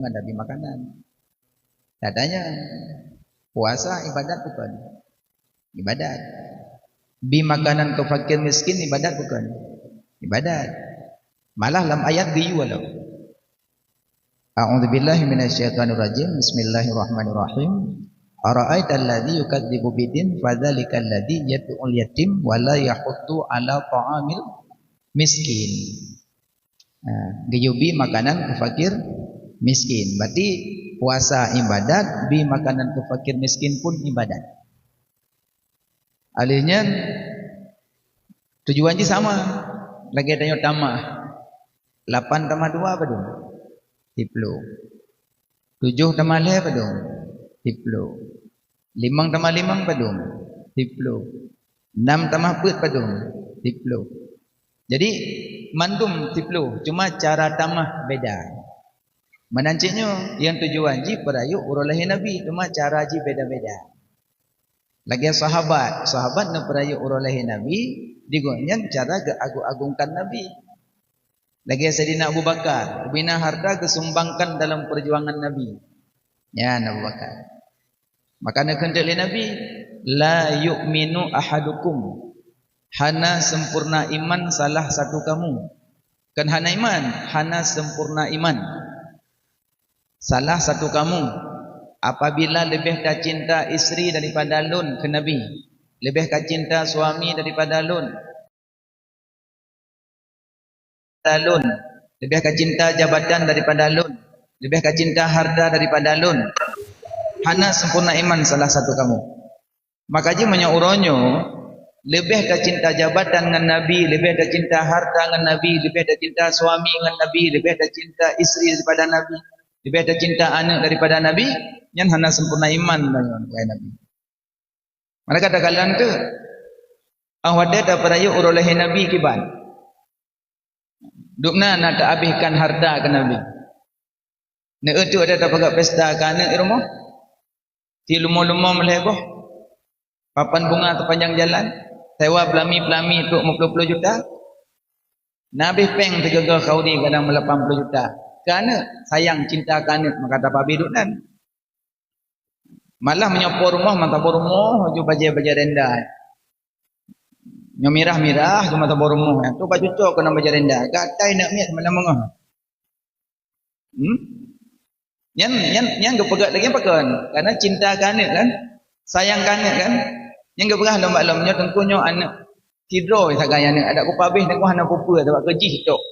menghadapi makanan. Katanya puasa ibadat bukan? Ibadat. Bi makanan ke fakir miskin ibadat bukan? Ibadat. Malah dalam ayat dijual. A'udzubillahi minasyaitonirrajim. Bismillahirrahmanirrahim. Ara'aital ladzi yukadzibu bidin fadzalikal ladzi yad'ul yatim wa la yahuddu 'ala ta'amil miskin. Geyubi makanan ke fakir miskin. Berarti puasa ibadat, bi makanan ke fakir miskin pun ibadat. Alihnya tujuannya sama. Lagi tanya tambah. 8 tambah 2 apa dong? 10. 7 tambah 5 apa dong? 10. 5 tambah 5 apa dong? 10. 6 tambah 4 apa dong? 10. Jadi mandum 10, cuma cara tambah beda. Menanciknya yang tujuan ji perayu urulahi Nabi, cuma cara ji beda-beda. Lagi sahabat nak perayu urulahi Nabi, digonyan cara agung-agungkan Nabi. Lagi Sayyidina Abu Bakar, bina harta kesumbangkan dalam perjuangan Nabi. Ya Abu Bakar. Maka nak kendak Nabi, la yu'minu ahadukum. Hana sempurna iman salah satu kamu. Kan hana iman, hana sempurna iman. Salah satu kamu apabila lebih cinta isteri daripada lun ke Nabi, lebih cinta suami daripada lun, lebih cinta jabatan daripada lun, lebih cinta harta daripada lun. Hana sempurna iman salah satu kamu. Maka je menyauronyo lebih cinta jabatan dengan Nabi, lebih cinta harta dengan Nabi, lebih cinta suami dengan Nabi, lebih cinta isteri daripada Nabi, lebih cinta anak daripada Nabi, yang hana sempurna iman dengan Nabi. Mereka kata kalian tu awada tak perayu urulahi Nabi kiban. Dukna nak habiskan harta ke Nabi. Nak itu ada tak pakai pesta ke anak di rumah? Ti lumah-lumah meleboh. Papan bunga sepanjang jalan. Sewa pelami-pelami untuk 50 juta. Nabi peng tergagal khaudi kadang 80 juta. Kerana sayang cinta ke anak. Maka tak habis duk nan. Malah menyopor rumah, mantapor rumah, ju baja-baja rendah. Nyo mirah-mirah, ju mantapor rumah. Tu baju cok kena baja rendah. Gatai nak miat mana mengah. Yang gepegak lagi apa kan? Karena cinta ke anak kan? Sayang ke anak kan? Yang gepegak lomba-lomba nyo tengkunyo anak tidro tak gaya anak. Ada ku pabih nak ku hana pupa tak kerji tok.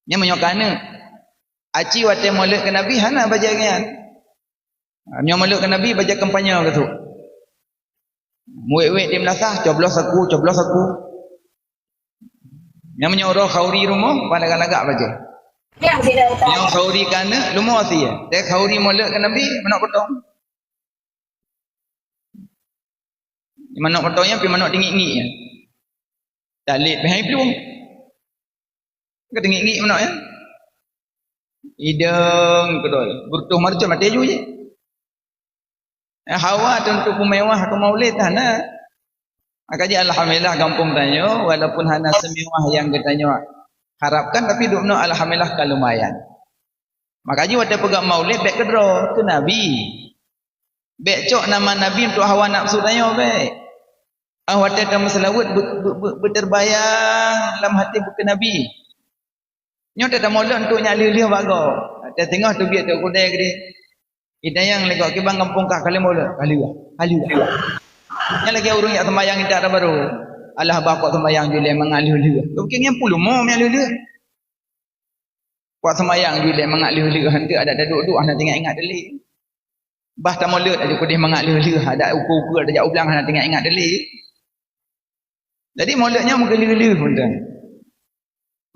Yang menyok ke anak. Aci wate molek ke Nabi hana baja ngan. Nyo molek ke Nabi baja kampanye ke tu. Muwek-wek di melasah coblos aku. Yang menyoro khauri rumah pada-lagak baja. Yang khauri kana lumah si ya. Dia khauri molek ke Nabi manok potong. Manok potongnya pi manok tinggi-tinggi ya. Tak lek behai pelung. Ke tinggi-tinggi manok ya. Ideng kedoi. Bertuh marca mati ju je. Hawa tentu pemewah ke maulid hana. Makanya alhamdulillah kampung tanya walaupun hana semewah yang katanya harapkan tapi dukno alhamdulillah kalumayan. Makanya waktu pegang maulid baik kedro ke Nabi. Baik cok nama Nabi untuk hawa nafsu tanya baik. Waktu tamu selawat berterbayang dalam hati bukan Nabi. Nyo tak maulid untuk nyali-liah bago. Dia tengah tu biar tu kudai gede. Kita yang lekok ke bang kampung kah kali maulid. Kali. Yang lagi urung yang sembahyang itu ada baru. Allah bakok sembahyang jule mengalih-alih. Mungkin yang puluh mau mengalih-alih. Kuat sembahyang jule mengalih-alih. Nanti ada duduk-duduk nak tengok ingat deli. Bah tak maulid aja kudih mengalih-alih. Ada ukur-ukur ada jauh belang nak tengok ingat deli. Jadi maulidnya mengalih-alih pun tuan.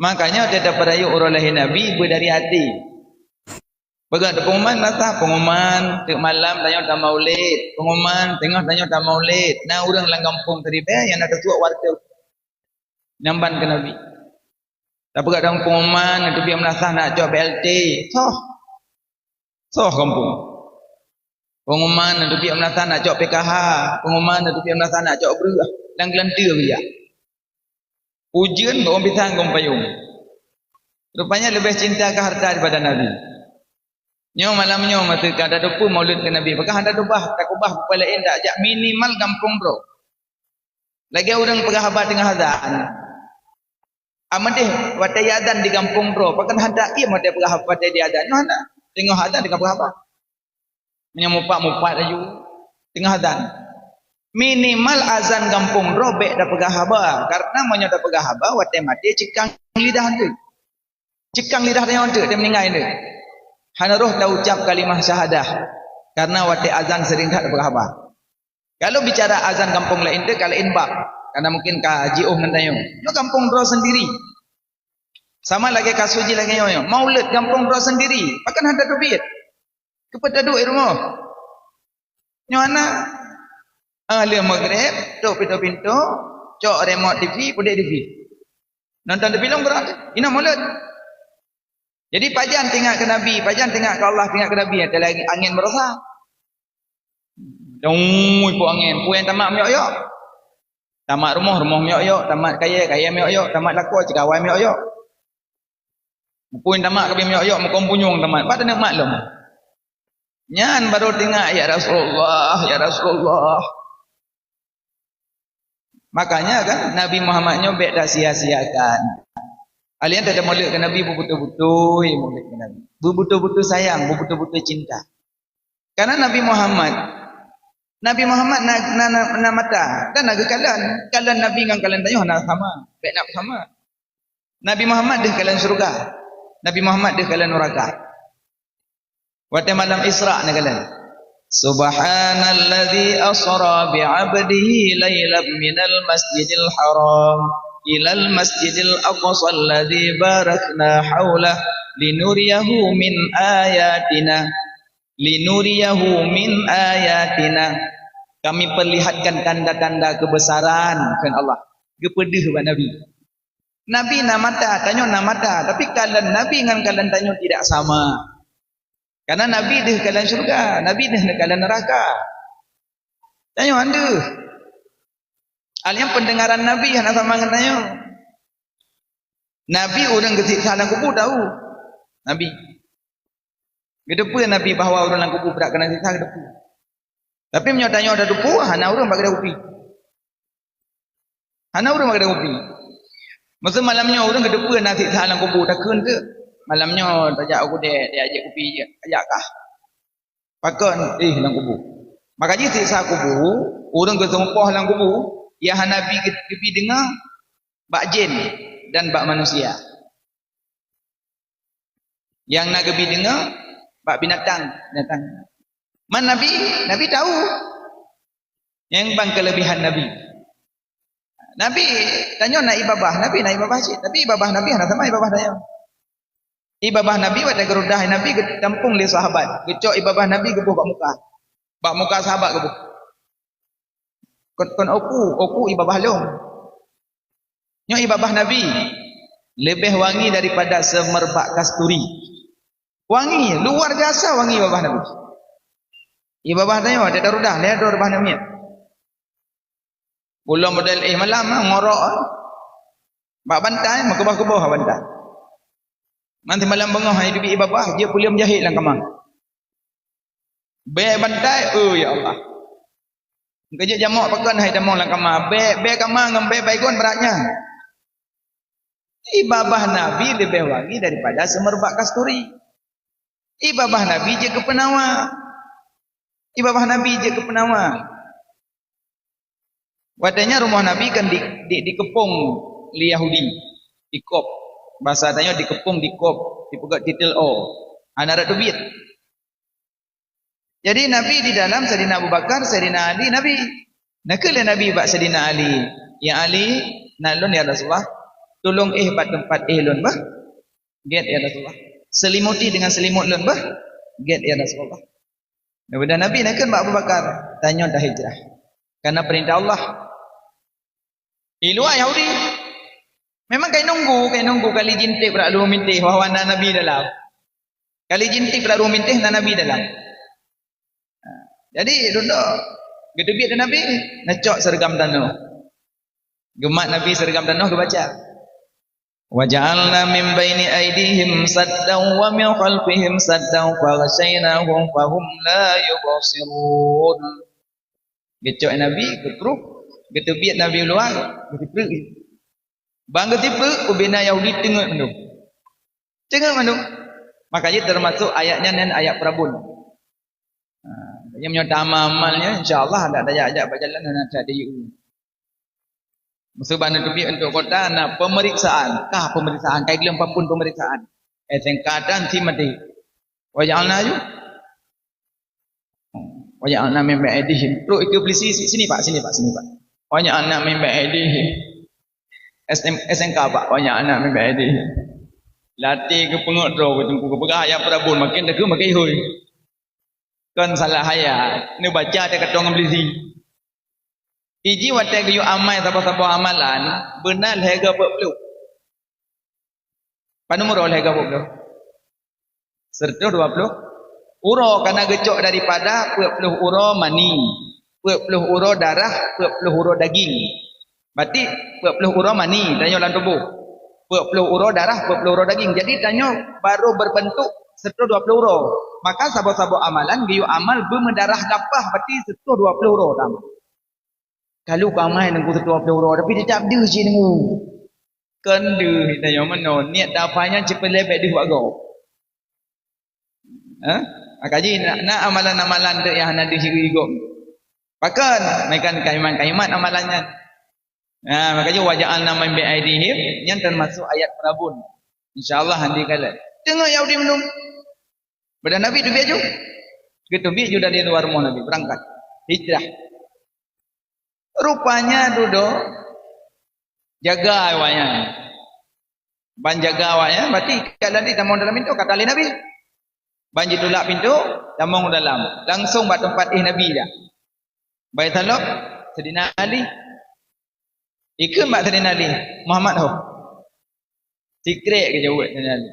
Makanya dia dapat rayu urulahi Nabi berdari hati. Begat pengumuman latah pengumuman tek malam tanya tak maulid, pengumuman tengah tanya tak maulid. Nah orang lang kampung tadi yang ada tua warga nyamban ke Nabi. Tak begat dalam pengumuman itu biar melasah nak jawab BLT. Soh kampung. Pengumuman itu biar melasah nak jawab PKH, pengumuman itu biar melasah nak jawab berah. Dan gelantir dia. Ujian orang pisang payung. Rupanya lebih cinta ke harta daripada Nabi. Nyo malamnya mata kada dupa maulid ke Nabi. Pakah ada dubah takubah kepala indak ajak minimal kampung bro. Lagi orang pegah tengah azan. Amadih watai azan di kampung bro. Pakah ada ia mata pegah watai di azan. No ada. Tengah azan di kampung apa? Menyamupak-mupak laju tengah azan. Minimal azan kampung bro bek dah pegah haba. Karena menyo dah pegah haba watai mati cikang lidah tu. Cikang lidah dia meninggal dia. Hana roh dah ucap kalimah syahadah karena wate azan sering tak berapa. Kalau bicara azan kampung lain tu kalau inbak karena mungkin ka jiuh nandayo. Yo kampung bro sendiri. Sama lagi kasuji lagi yo. Maulid kampung bro sendiri. Pakan ada duit. Kepada duit rumah. Nyo ana ahli maghrib tok pintu-pintu, cok remote TV, pudek TV. Nonton TV long gerak. Ina maulid. Jadi pajan tengok ke Nabi, pajan tengok ke Allah, tengok ke Nabi. Ada lagi angin merasa. Dong, ibu angin. Puan tamak miok-yok. Tamak rumah miok-yok. Tamak kaya miok-yok. Tamak laku, cekawai miok-yok. Puan tamak kabin miok-yok, mukom punyung tamak. Pada nak maklum. Nyan baru tengok, ya Rasulullah, ya Rasulullah. Makanya kan Nabi Muhammad nyobek dah sia-siakan. Kalian tak ada maulid ke Nabi betul-betul maulid ke Nabi. Betul-betul sayang, betul-betul cinta. Karena Nabi Muhammad na mata dan naga kalian Nabi dengan kalian tanya nak sama, baik nak sama. Nabi Muhammad di kalian surga. Nabi Muhammad di kalian neraka. Waktu malam Isra ni kalian. Subhanalladzi asra bi'abdihi lailan minal masjidil haram ilal masjidil aqsa alladzi barakna haulah linuriyahu min ayatina kami perlihatkan tanda-tanda kebesaran kan Allah kepada Nabi namata tanya namata tapi kalian Nabi dengan kalian tanya tidak sama karena Nabi di kalian syurga Nabi di kalian neraka tanya anda Alian pendengaran Nabi yang sama katanya. Nabi orang ketika dalam kubur tahu. Nabi. Kedepu Nabi bahawa orang dalam kubur berat kena siksa kedepu. Tapi menyatanya ada dupu, hana orang bagi upi. Hana orang bagi upi. Masa malamnya orang kedepu nak siksa dalam kubur tak kun ke? Malamnya tajak aku dia ajak upi je. Ajak kah? Pakan dalam kubur. Makanya siksa kubur, orang kesumpah dalam kubur. Ya Nabi kepi dengar bak jin dan bak manusia. Yang nak kepi dengar bak binatang. Man Nabi tahu. Yang bang kelebihan Nabi. Nabi tanya nak ibabah, Nabi nak ibabah cik. Tapi ibabah Nabi nak sama ibabah saya. Ibabah Nabi pada gerudah Nabi ke kampung le sahabat. Kecok ibabah Nabi gebuh bak muka. Bak muka sahabat gebuh. Kon oku ibabah long. Nyo ibabah Nabi lebih wangi daripada semerbak kasturi. Wangi, luar biasa wangi ibabah Nabi. Ibabah tanya ada darudah, lihat darudah Nabi. Belum model malam ngorok. Bak bantai makebah-kebah bantai. Nanti malam bengah hidup ibabah dia boleh menjahit lang kamang. Be bantai, oh ya Allah. Kerja jamak pakan hai jamak lang kamar. Be kamar dengan be baigon beratnya. Ibabah Nabi lebih wangi daripada semerbak kasturi. Ibabah Nabi je ke penawa. Ibabah Nabi je ke penawa. Wadahnya rumah Nabi kan dikepung li Yahudi. Dikop. Bahasa tanya dikepung dikop. Dipegat titel O. Anak duit. Jadi Nabi di dalam Sayyidina Abu Bakar, Sayyidina Ali, Nabi. Nakala Nabi bak Sayyidina Ali. Ya Ali, nalun ya Rasulullah. Tolong bat tempat lun bah. Get ya Rasulullah. Selimuti dengan selimut lun bah. Get ya Rasulullah. Kemudian Nabi nakal bak Abu Bakar. Tanya dah hijrah. Karena perintah Allah. Iluah Yahudi. Memang kaya nunggu kali jintik pula lu mintih wawana Nabi dalam. Kali jintik pula lu mintih Nabi dalam. Jadi duduk gedebit Nabi ngecok sergam tanah. Gemat Nabi sergam tanah ke baca. Waja'alna min baini aydihim saddan wa min khalfihim saddan faghshaynahum fahum la yubsirun. Gecok Nabi kepruk, getebiat Nabi luar, getepruk. Bang getepruk ubina Yahudi tengok mendung. Tengok mendung. Makanya termasuk ayatnya dan ayat Prabun. Yang menyata amalnya insya-Allah ada ayat-ayat berjalan dan ada di Musuh bandar tepi untuk kota na pemeriksaan. Kah pemeriksaan kai gelem apapun pemeriksaan. Sengkatan si mati. Waja'alna ju. Waja'alna min ba'dihim. Terus itu beli sini Pak, sini Pak. Waja'alna min ba'dihim. SMK Pak, waja'alna min ba'dihim. Latih ke pengok draw ke tengku ke pegah ayat Prabun makin degu makin hoi. Kan salah ayat. Ni baca dia kata orang beli sini. Iji watai kayu amai sapa-sapa amalan benar harga 40. Panumur harga 40. Serta 20 uro karena gecok daripada 40 uro mani, 40 uro darah, 40 uro daging. Berarti 40 uro mani tanya dalam tubuh. 40 uro darah, 40 uro daging. Jadi tanya baru berbentuk serta 20 uro. Maka sabo-sabo amalan gayu amal bermendarah dapah berarti serta 20 uro tambah. Kalau kamai nengku setua peluru tapi dia tak ada je nengku. Kendu tanya mana niat dapanya cepat lebih di buat go. Akaji nak amalan-amalan tu yang ada siri go. Pakan mainkan kaiman-kaiman amalannya. Makanya waja'alna min bi'aidihim yang termasuk ayat Prabun. Insya-Allah nanti kala. Tengok Yahudi minum. Badan Nabi tu biaju. Gitu biaju dari luar rumah Nabi berangkat. Hijrah. Rupanya duduk jaga awaknya. Ban jaga awaknya berarti kalau di tamong dalam pintu kata Nabi. Banjir tolak pintu, tamong dalam. Langsung buat tempat Nabi dah. Baik talak Sayyidina Ali. Ikut mak Sayyidina Ali, Muhammad ho. Secret ke jawab Sayyidina Ali.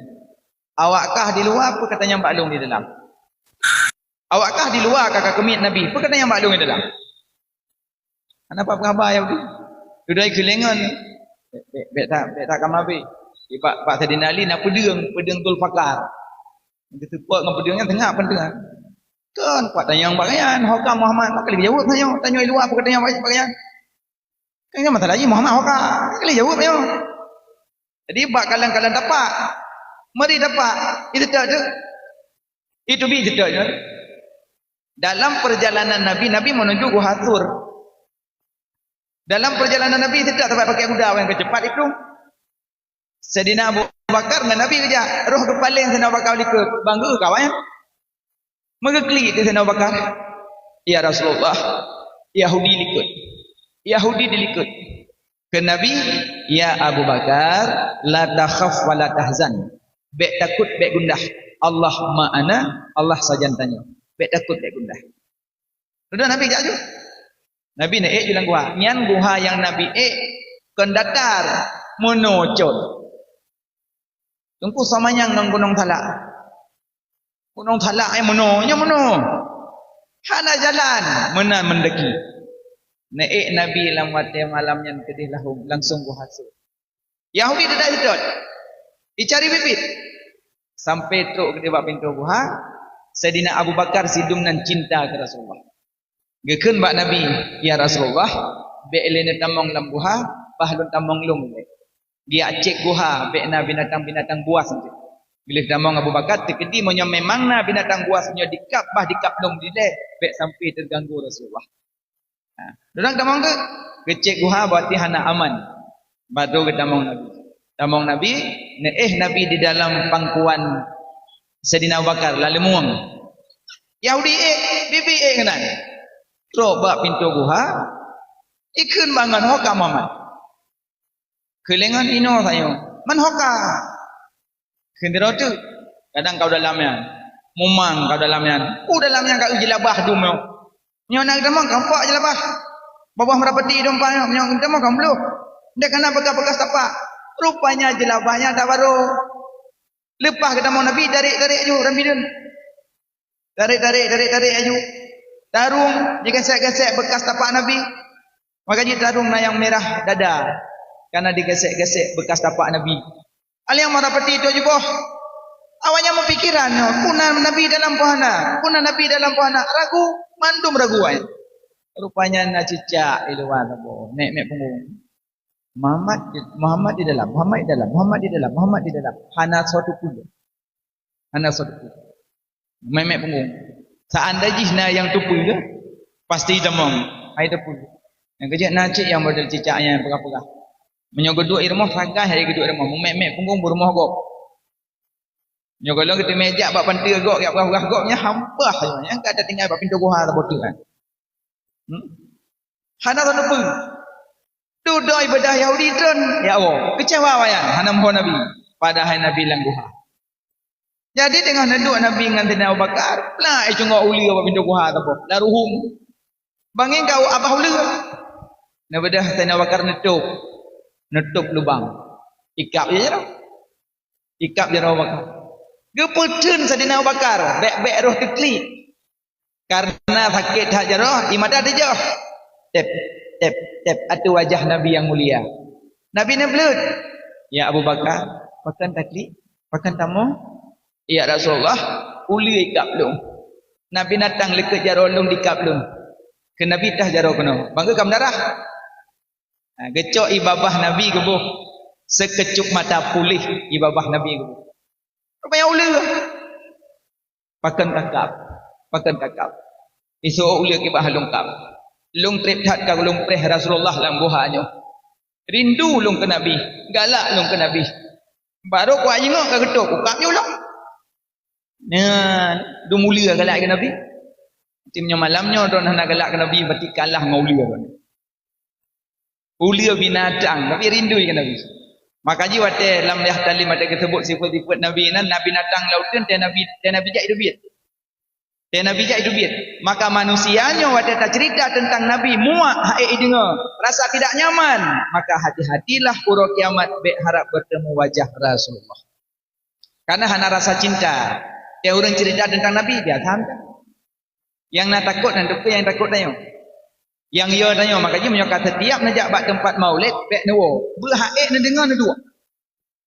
Awakkah di luar apa katanya Mbak Long di dalam? Awakkah di luar kakak kemit Nabi? Apa katanya Mbak Long di dalam? Kenapa khabar Yahudi? Dudai kelengan. Bet tak kamabe. Pak Sayyidina Ali nak pedang tul fakar. Dia support dengan pedangnya tengah pendengar. Kan kuat tanya yang bagian, Hokam Muhammad, tak kali jawab tanya luar apa katanya bagian. Kan masalah lagi Muhammad Hokam, tak kali jawab tanya. Jadi bak kalian dapat. Mari dapat. Itu tak tu. Itu bi tak tu. Dalam perjalanan Nabi menuju Gua Thur. Dalam perjalanan Nabi tidak sampai pakai kuda yang kecepat itu. Sayyidina Abu Bakar dengan Nabi kerja. Roh kepaling Sayyidina Abu Bakar ikut. Bangga kawan. Mengeklik itu Sayyidina Abu Bakar. Ya Rasulullah. Yahudi ikut. Yahudi dilikut. Ke Nabi. Ya Abu Bakar. La takhaf wa la tahzan. Bek takut, bek gundah. Allah ma'ana. Allah sajan tanya. Bek takut, bek gundah. Sudah Nabi jaju. Nabi naik jalan gua. Nyan guha yang Nabi kan datar menocol. Tunggu samanya nang Gunung Talak. Gunung Talak yang menonya meno. Hana jalan menan mendeki. Naik Nabi lambat malam yang kedih lahum langsung gua hasil. Yahudi tidak sedot. Dicari bibit. Sampai truk ke pintu gua. Sayyidina Abu Bakar sidum nan cinta ke Rasulullah. Gekun bak Nabi, ya Rasulullah, be'elene tamong lambuha, bahlun tamong lung. Dia cek guha, be'na binatang-binatang buas. Bila tamong Abu Bakar, tekedi monya memang na binatang buasnya dikap lung dileh, be' sampai terganggu Rasulullah. Dorang tamong ke, kecek guha berarti hana aman. Batu ke tamong Nabi. Tamong Nabi, Nabi di dalam pangkuan Sayyidina Abu Bakar, lalu muang. Yahudi bibi kenan. Robak pintu guha ikun bangan hoka Muhammad kelengan ino sayo man hoka kendero tu kadang kau dalamnya mumang kau dalamnya dalamnya kau jelabah dumo nyo nak demang kampak jelabah bawah merapati dompanya nyo demang kamlu dia kena bekas-bekas tapak rupanya jelabahnya tak baru lepas ke demang Nabi tarik aju rambidun tarik aju tarung digesek-gesek bekas tapak Nabi. Makanya tarung yang merah dada. Karena digesek-gesek bekas tapak Nabi. Al yang merapati itu juga. Awalnya mempikiran, kuna Nabi dalam pohana, kuna Nabi dalam pohana. Ragu, mandum ragu ay. Rupanya nak cicak iluan apa? Nek punggung. Muhammad di dalam, Muhammad di dalam, Muhammad di dalam, Muhammad di dalam. Hana suatu puluh. Hana suatu puluh. Mek punggung. Seandainya jihna yang tupu ke, pasti demam. Hai tupu. Yang kejap nacik yang model cicaknya yang pegah-pegah. Menyogeduk irmah ragah hari geduk irmah. Mek punggung berumah gok. Nyogolong kita meja bak pantai gok, yak pegah goknya hampah saja. Yang tak ada tinggal bak pintu guha atau botu kan. Hana tu tupu. Tu doa ibadah Yahudi tun. Ya Allah, kecewa wayan. Hana mohon Nabi. Padahal Nabi lang guha. Jadi dengan naduk Nabi dengan Sayyidina Abu Bakar, lah cungok uli apa pintu guha atau apa. Laruhum. Bangin kau abah uli. Nah bedah Sayyidina Abu Bakar nutup lubang. Ikap je dah. Ikap je Abu Bakar. Geputun Sayyidina Abu Bakar, bek roh tekli. Karena sakit hak jarah, imadah dia jauh. Tep atu wajah Nabi yang mulia. Nabi ni belut. Ya Abu Bakar, pakan takli, pakan tamu. Ya Rasulullah, uli ikap lung. Nabi datang lekat jarah lung dikap lung. Ke Nabi dah jarah kena. Bangga kam darah. Gecok ibabah Nabi gebuh. Sekecup mata pulih ibabah Nabi gebuh. Rupanya uli. Pakan kakap. Isu uli kibah lungkap. Lung trip hat ka lung preh Rasulullah dalam guhanyo. Rindu lung ke Nabi, galak lung ke Nabi. Baru ku ajengok ka getuk, ukap je ulang. Nah, du mulia galak ke Nabi. Timnya malamnya don nak galak ke Nabi berarti kalah dengan ulia don. Ulia binatang, tapi rindu ke Nabi. Makanya wate dalam lihat talim ada disebut sifat-sifat Nabi nan Nabi datang lautan dan Nabi jak hidup. Dan Nabi jak hidup. Maka manusianya waktu tak cerita tentang Nabi muak haik dengar rasa tidak nyaman, maka hati-hatilah pura kiamat bek harap bertemu wajah Rasulullah. Karena hana rasa cinta. Dia orang cerita tentang Nabi dia tahan. Yang nak takut dan tu yang takut tanya. Yang ia tanya makanya menyokat setiap najak bak tempat maulid bek nawo. Berhaik nak dengar nak dua.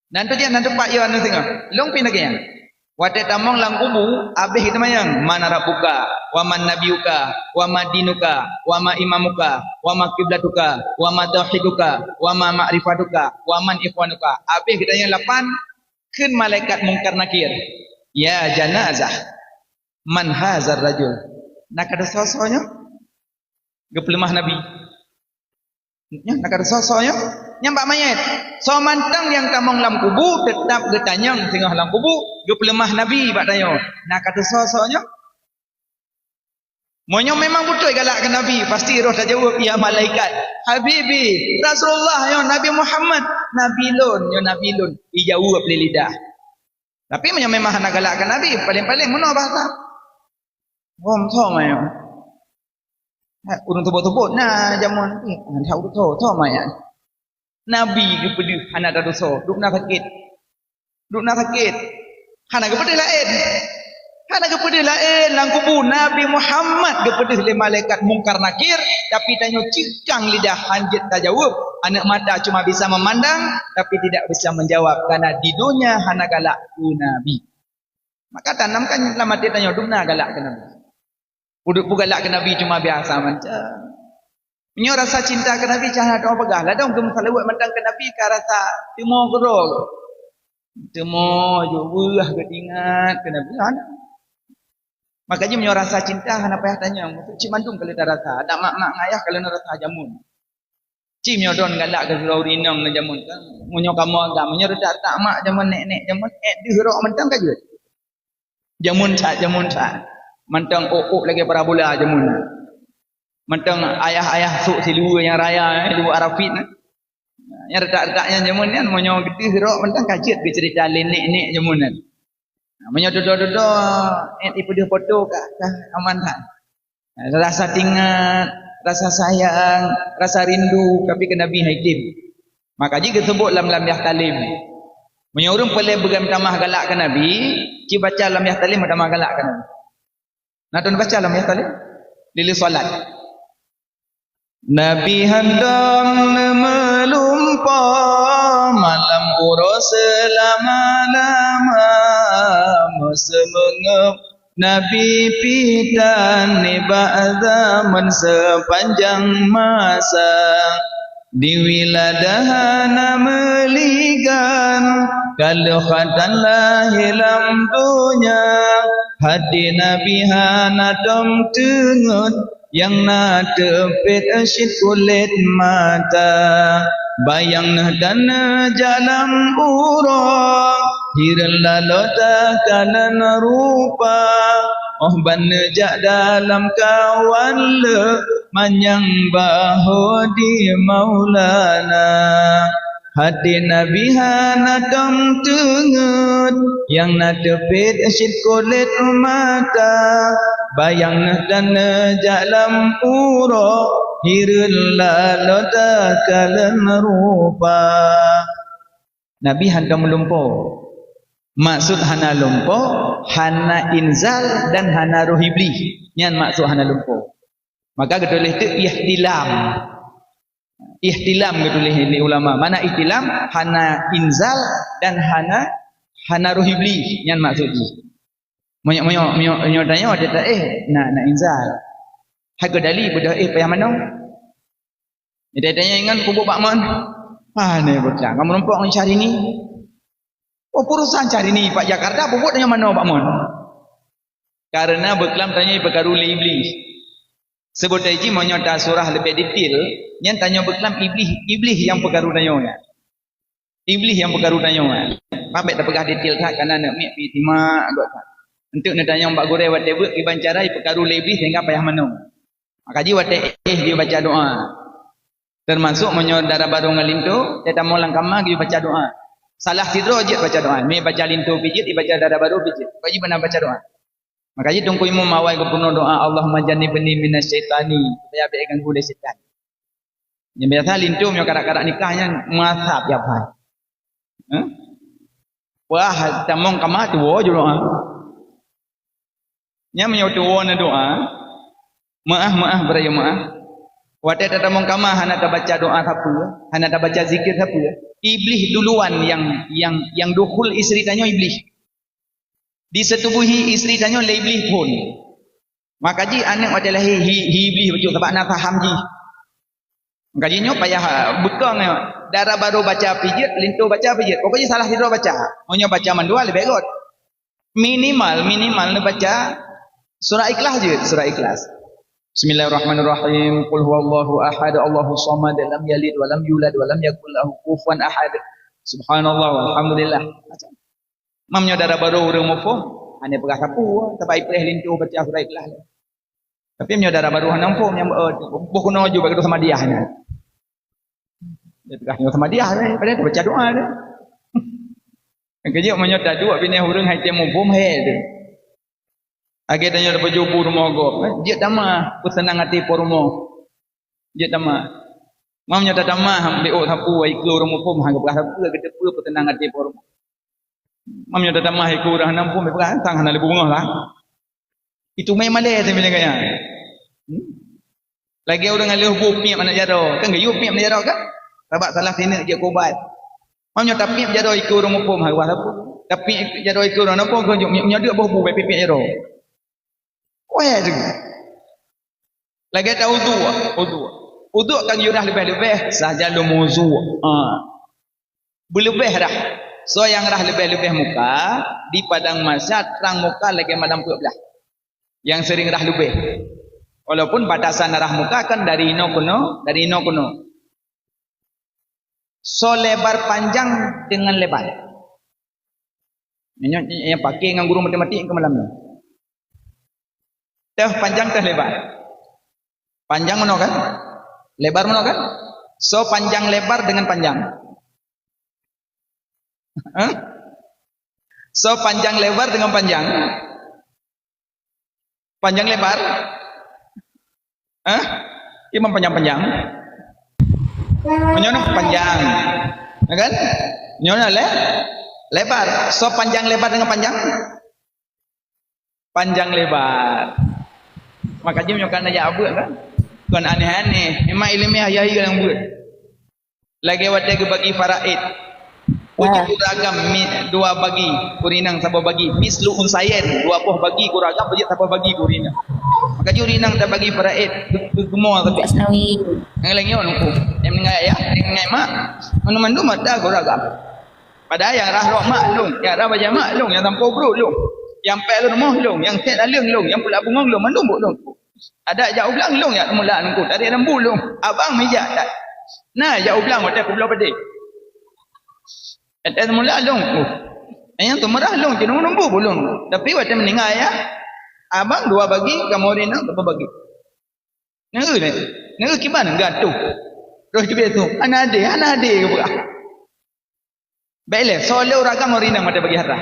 Dan tu dia nak tempat ia nak dengar. Long pin lagi yang. Wate tamong lang kubu abih kita mayang mana rabbuka wa man nabiyuka wa ma dinuka wa ma imamuka wa ma kiblatuka wa ma tauhiduka wa ma ma'rifatuka wa man ikhwanuka. Abih kita yang 8 keun malaikat mungkar nakir. Ya janazah man hazar rajul. Nak ada sosoknya gepelemah Nabi. Nak ada sosoknya nyampak mayat. So mantang yang tamong lam kubu tetap getanyang tengah lam kubu gepelemah Nabi bak tanya. Nak kata sosoknya. Monyo memang betul galak ke Nabi, pasti roh dah jawab ya malaikat. Habibi, Rasulullah ya Nabi Muhammad, Nabi lun, dijawab oleh lidah. Tapi monyo memang nak galak ke Nabi, paling-paling mana bahasa? Thom mayo. Urung tebut-tebut nah jamun ni, tahu thom mayan. Nabi kepada anak dah dosa, duk nak sakit. Hana kepada lain. Lang kubur Nabi Muhammad kepada oleh malaikat mungkar nakir, tapi tanya cikang lidah hanjit tak jawab. Anak mata cuma bisa memandang tapi tidak bisa menjawab karena di dunia hana galak ku Nabi. Maka tanamkan dalam hati tanya dumna galak ke Nabi. Uduk galak ke Nabi cuma biasa macam. Punya rasa cinta ke Nabi cahaya doa pegah. Ladang ke masalah mentang ke Nabi ke rasa temo gerol. Temo juwah ketingat ke Nabi. Makanya punya rasa cinta hana payah tanya. Cik mandung kalau tak rasa. Ada mak-mak ngayah kalau nak rasa jamun. Cik punya don galak ke surau rinang na jamun. Punya kamu agak. Punya redak tak mak jamun nek-nek jamun. Diherok mentang ke je. Jamun cat. Mentang ok lagi parabola jamun. Mentang ayah-ayah sok silua yang raya dua Arafin yang retak-retaknya jamun kan monyo gede hirok mentang kajet ke cerita nenek-nek jamun kan monyo dodo-dodo ipu dia foto kah aman tak rasa tingat rasa sayang rasa rindu tapi ke Nabi Haidim makanya disebut lam yahtalim monyo urang boleh begam tamah galak ke Nabi ci baca lam yahtalim tamah galak ke Nabi nak tuan baca lam yahtalim lili solat Nabi handang melumpah malam urus selama-lama semengep Nabi pitan nibak zaman sepanjang masa di wiladahana meligan kalau khatanlah hilang dunia hadi Nabi hana dom tengut yang na tepit asyid kulit mata bayang dan jalan urang hiran lalota kanan rupa oh ban nejak dalam kawan le manyang bahu di maulana hati Nabi hana dom tengut yang na tepit asyid kulit mata bayang dan nejak lampuro hirun lalota kalan rupa Nabi hana melumpuh. Maksud hana lumpuh, hana inzal dan hana roh iblis. Yang maksud hana lumpuh. Maka ketulis itu ihtilam. Ihtilam ketulis ini ulama. Mana ihtilam? Hana inzal dan hana roh iblis. Yang maksud itu. Banyak tanya dia kata nak inzal. Hak dali budak payah mana? Dia tanya ingat kubuk Pak Man. Ni bocah. Kamu nampak orang cari ni? Oh perusahaan cari ni Pak Jakarta bubuk tanya mana Pak Mon? Karena berkelam tanya perkara iblis. Sebut tadi mau nyata surah lebih detail, yang tanya berkelam iblis yang perkara tanya. Iblis yang perkara tanya. Pak tak pegah detail tak karena nak mik pi timak agak tak. Untuk nak tanya Pak Gore whatever iban cara perkara iblis sehingga payah mana. Maka ji wate dia baca doa. Termasuk menyo darah baru ngalintu, dia tamu langkama dia baca doa. Salah tidro je baca doa. Me baca lintu pijit, baca darah baru pijit. Wajib benar baca doa. Makanya tunggu imam mawai ke penuh doa Allahumma jannibni minasyaitani. Supaya tak ganggu oleh syaitan. Yang biasa lintu punya karak-karak nikahnya mazhab ya pai. Wah, tamong kama tu je doa. Nya menyo tuwa na doa. Maaf beraya maaf. Wate tatamong kama hana ta baca doa apa? Hana ta baca zikir apa? Iblis duluan yang dukhul istri tanya iblis. Disetubuhi istri tanya le iblis pun. Maka ji anak adalah iblis betul sebab nak faham ji. Maka ji nyo payah bekang darah baru baca pijit, lintu baca pijit. Pokoknya salah tidur baca. Onyo baca mandua lebih bagus. Minimal nak baca surah Ikhlas je, surah Ikhlas. Bismillahirrahmanirrahim. Qul huwallahu ahad, Allahu samad, lam yalid wa lam yulad wa lam yakul lahu kufuwan ahad. Subhanallah walhamdulillah. Mamnya darah baru urang mufum, ane pegah sapu, tapi ipeh lintu baca surah Ikhlas. Tapi mamnya darah baru hanam pum yang bukuno juga begitu sama dia hanya. Dia pegah sama dia, pada tu baca doa dia. Kerja mamnya tak dua bini urang hai temu mufum he. Age tanya dapat jubu rumah go. Dia tamah pesenang hati por rumah. Dia tamah. Mamnya tak tamah beok sapu ai keluar rumah pun hang belah sapu gede pu pesenang hati por rumah. Mamnya tak tamah ai keluar hanam pun belah tang hana lebu bungah lah. Itu mai malai tu bila kaya. Lagi orang ngalih bu piap anak jaro. Kan gayu piap anak jaro kan? Sebab salah sini je kobat. Mamnya tak piap jaro ikut rumah pun hang belah sapu. Tapi jaro ikut rumah pun kunjuk nyaduk bu piap jaro. Wah juga. Lagi tahu uduk kan yurah lebih-lebih saja lu muzu. Berlebih dah. So yang rah lebih-lebih muka di padang mahsyar terang muka lagi malam belah. Yang sering rah lebih. Walaupun batasan rah muka kan dari ino kuno. So lebar panjang dengan lebar. Yang pakai dengan guru matematik ke malam ni. Panjang teh lebar. Panjang mana kan? Lebar mana kan? So panjang lebar dengan panjang. So panjang lebar dengan panjang. Panjang lebar. Imam panjang-panjang. Menyono panjang. Ya kan? Menyono lebar. So panjang lebar dengan panjang. Panjang lebar. Maka dia menyokan aja abut kan? Bukan aneh-aneh. Memang ilmiah yang buat. Lagi wadah bagi faraid. Uji kuragam dua bagi kurinang sabah bagi mislu unsayen dua buah bagi kuragam uji sabah bagi kurinang. Maka jurinang tak bagi paraid gemor tapi. Asnawi. Yang lagi orang ku. Yang mengai ya, mengai mak. Mandu mak dah kuragam. Pada yang rah roh mak long, yang rah baca mak long, yang tampau bro long, yang pel rumah long, yang set alung long, yang pula bungong long, mandu buk long. Ada jauh belang long ya mula nungku, tak ada rambu long. Abang meja tak. Nah jauh belang hotel ku belah pedih. Ada mula long. Yang tu merah long, jenung numbu bulung. Tapi waktu meninggal ya, abang dua bagi, kamu rina berapa bagi? Nengah gimana gantung. Terus dia tu, anak ada ke buka. Baiklah, so leu ragam rina mata bagi harta.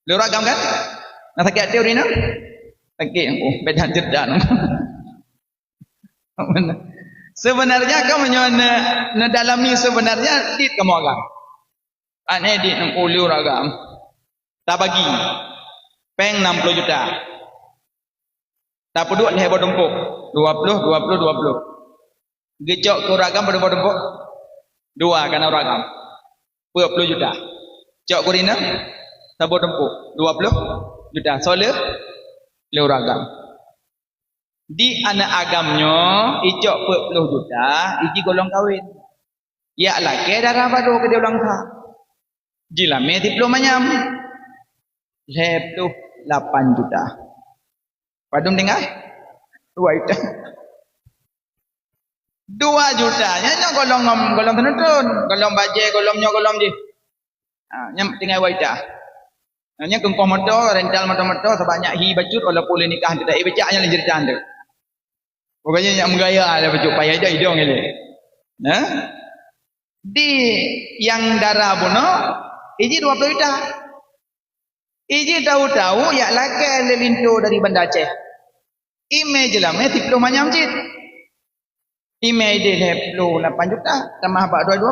Leu ragam kan? Nak sakit hati rina? Sakit, bedan cerdas. Sebenarnya kamu nak dalami sebenarnya dit kamu agam. Aneh dit 60 ragam. Tak bagi. Peng 60 juta. Tak peduk leh bodompok. 20. Gecok ke ragam pada bodompok. 2 karena ragam. 20 juta. Cok kurina tak bodompok. 20 juta. Soalnya leh ragam. Di anak agamnya icok 40 juta, iji golong kawin. Ya laki darah baru ke dia ulang tahun. Jilame diplomanya 8 juta. Padum tinggal 2 juta. 2 jutanya nya golong tenutun, golong baje, golongnya golong je. Nya tinggal 2 juta. Nya kengkoh motor, rental motor sebanyak hi bacut kalau boleh nikah tidak becaknya lanjut canda. Pokoknya yang menggaya ada bacut payah dah hidung ele. Nah. Di yang darah buno iji 20 juta. Iji tahu-tahu ya laki lelinto dari Banda Aceh. Ime je lah tiplo manyam cit. Ime dia 8 juta tambah bak 20.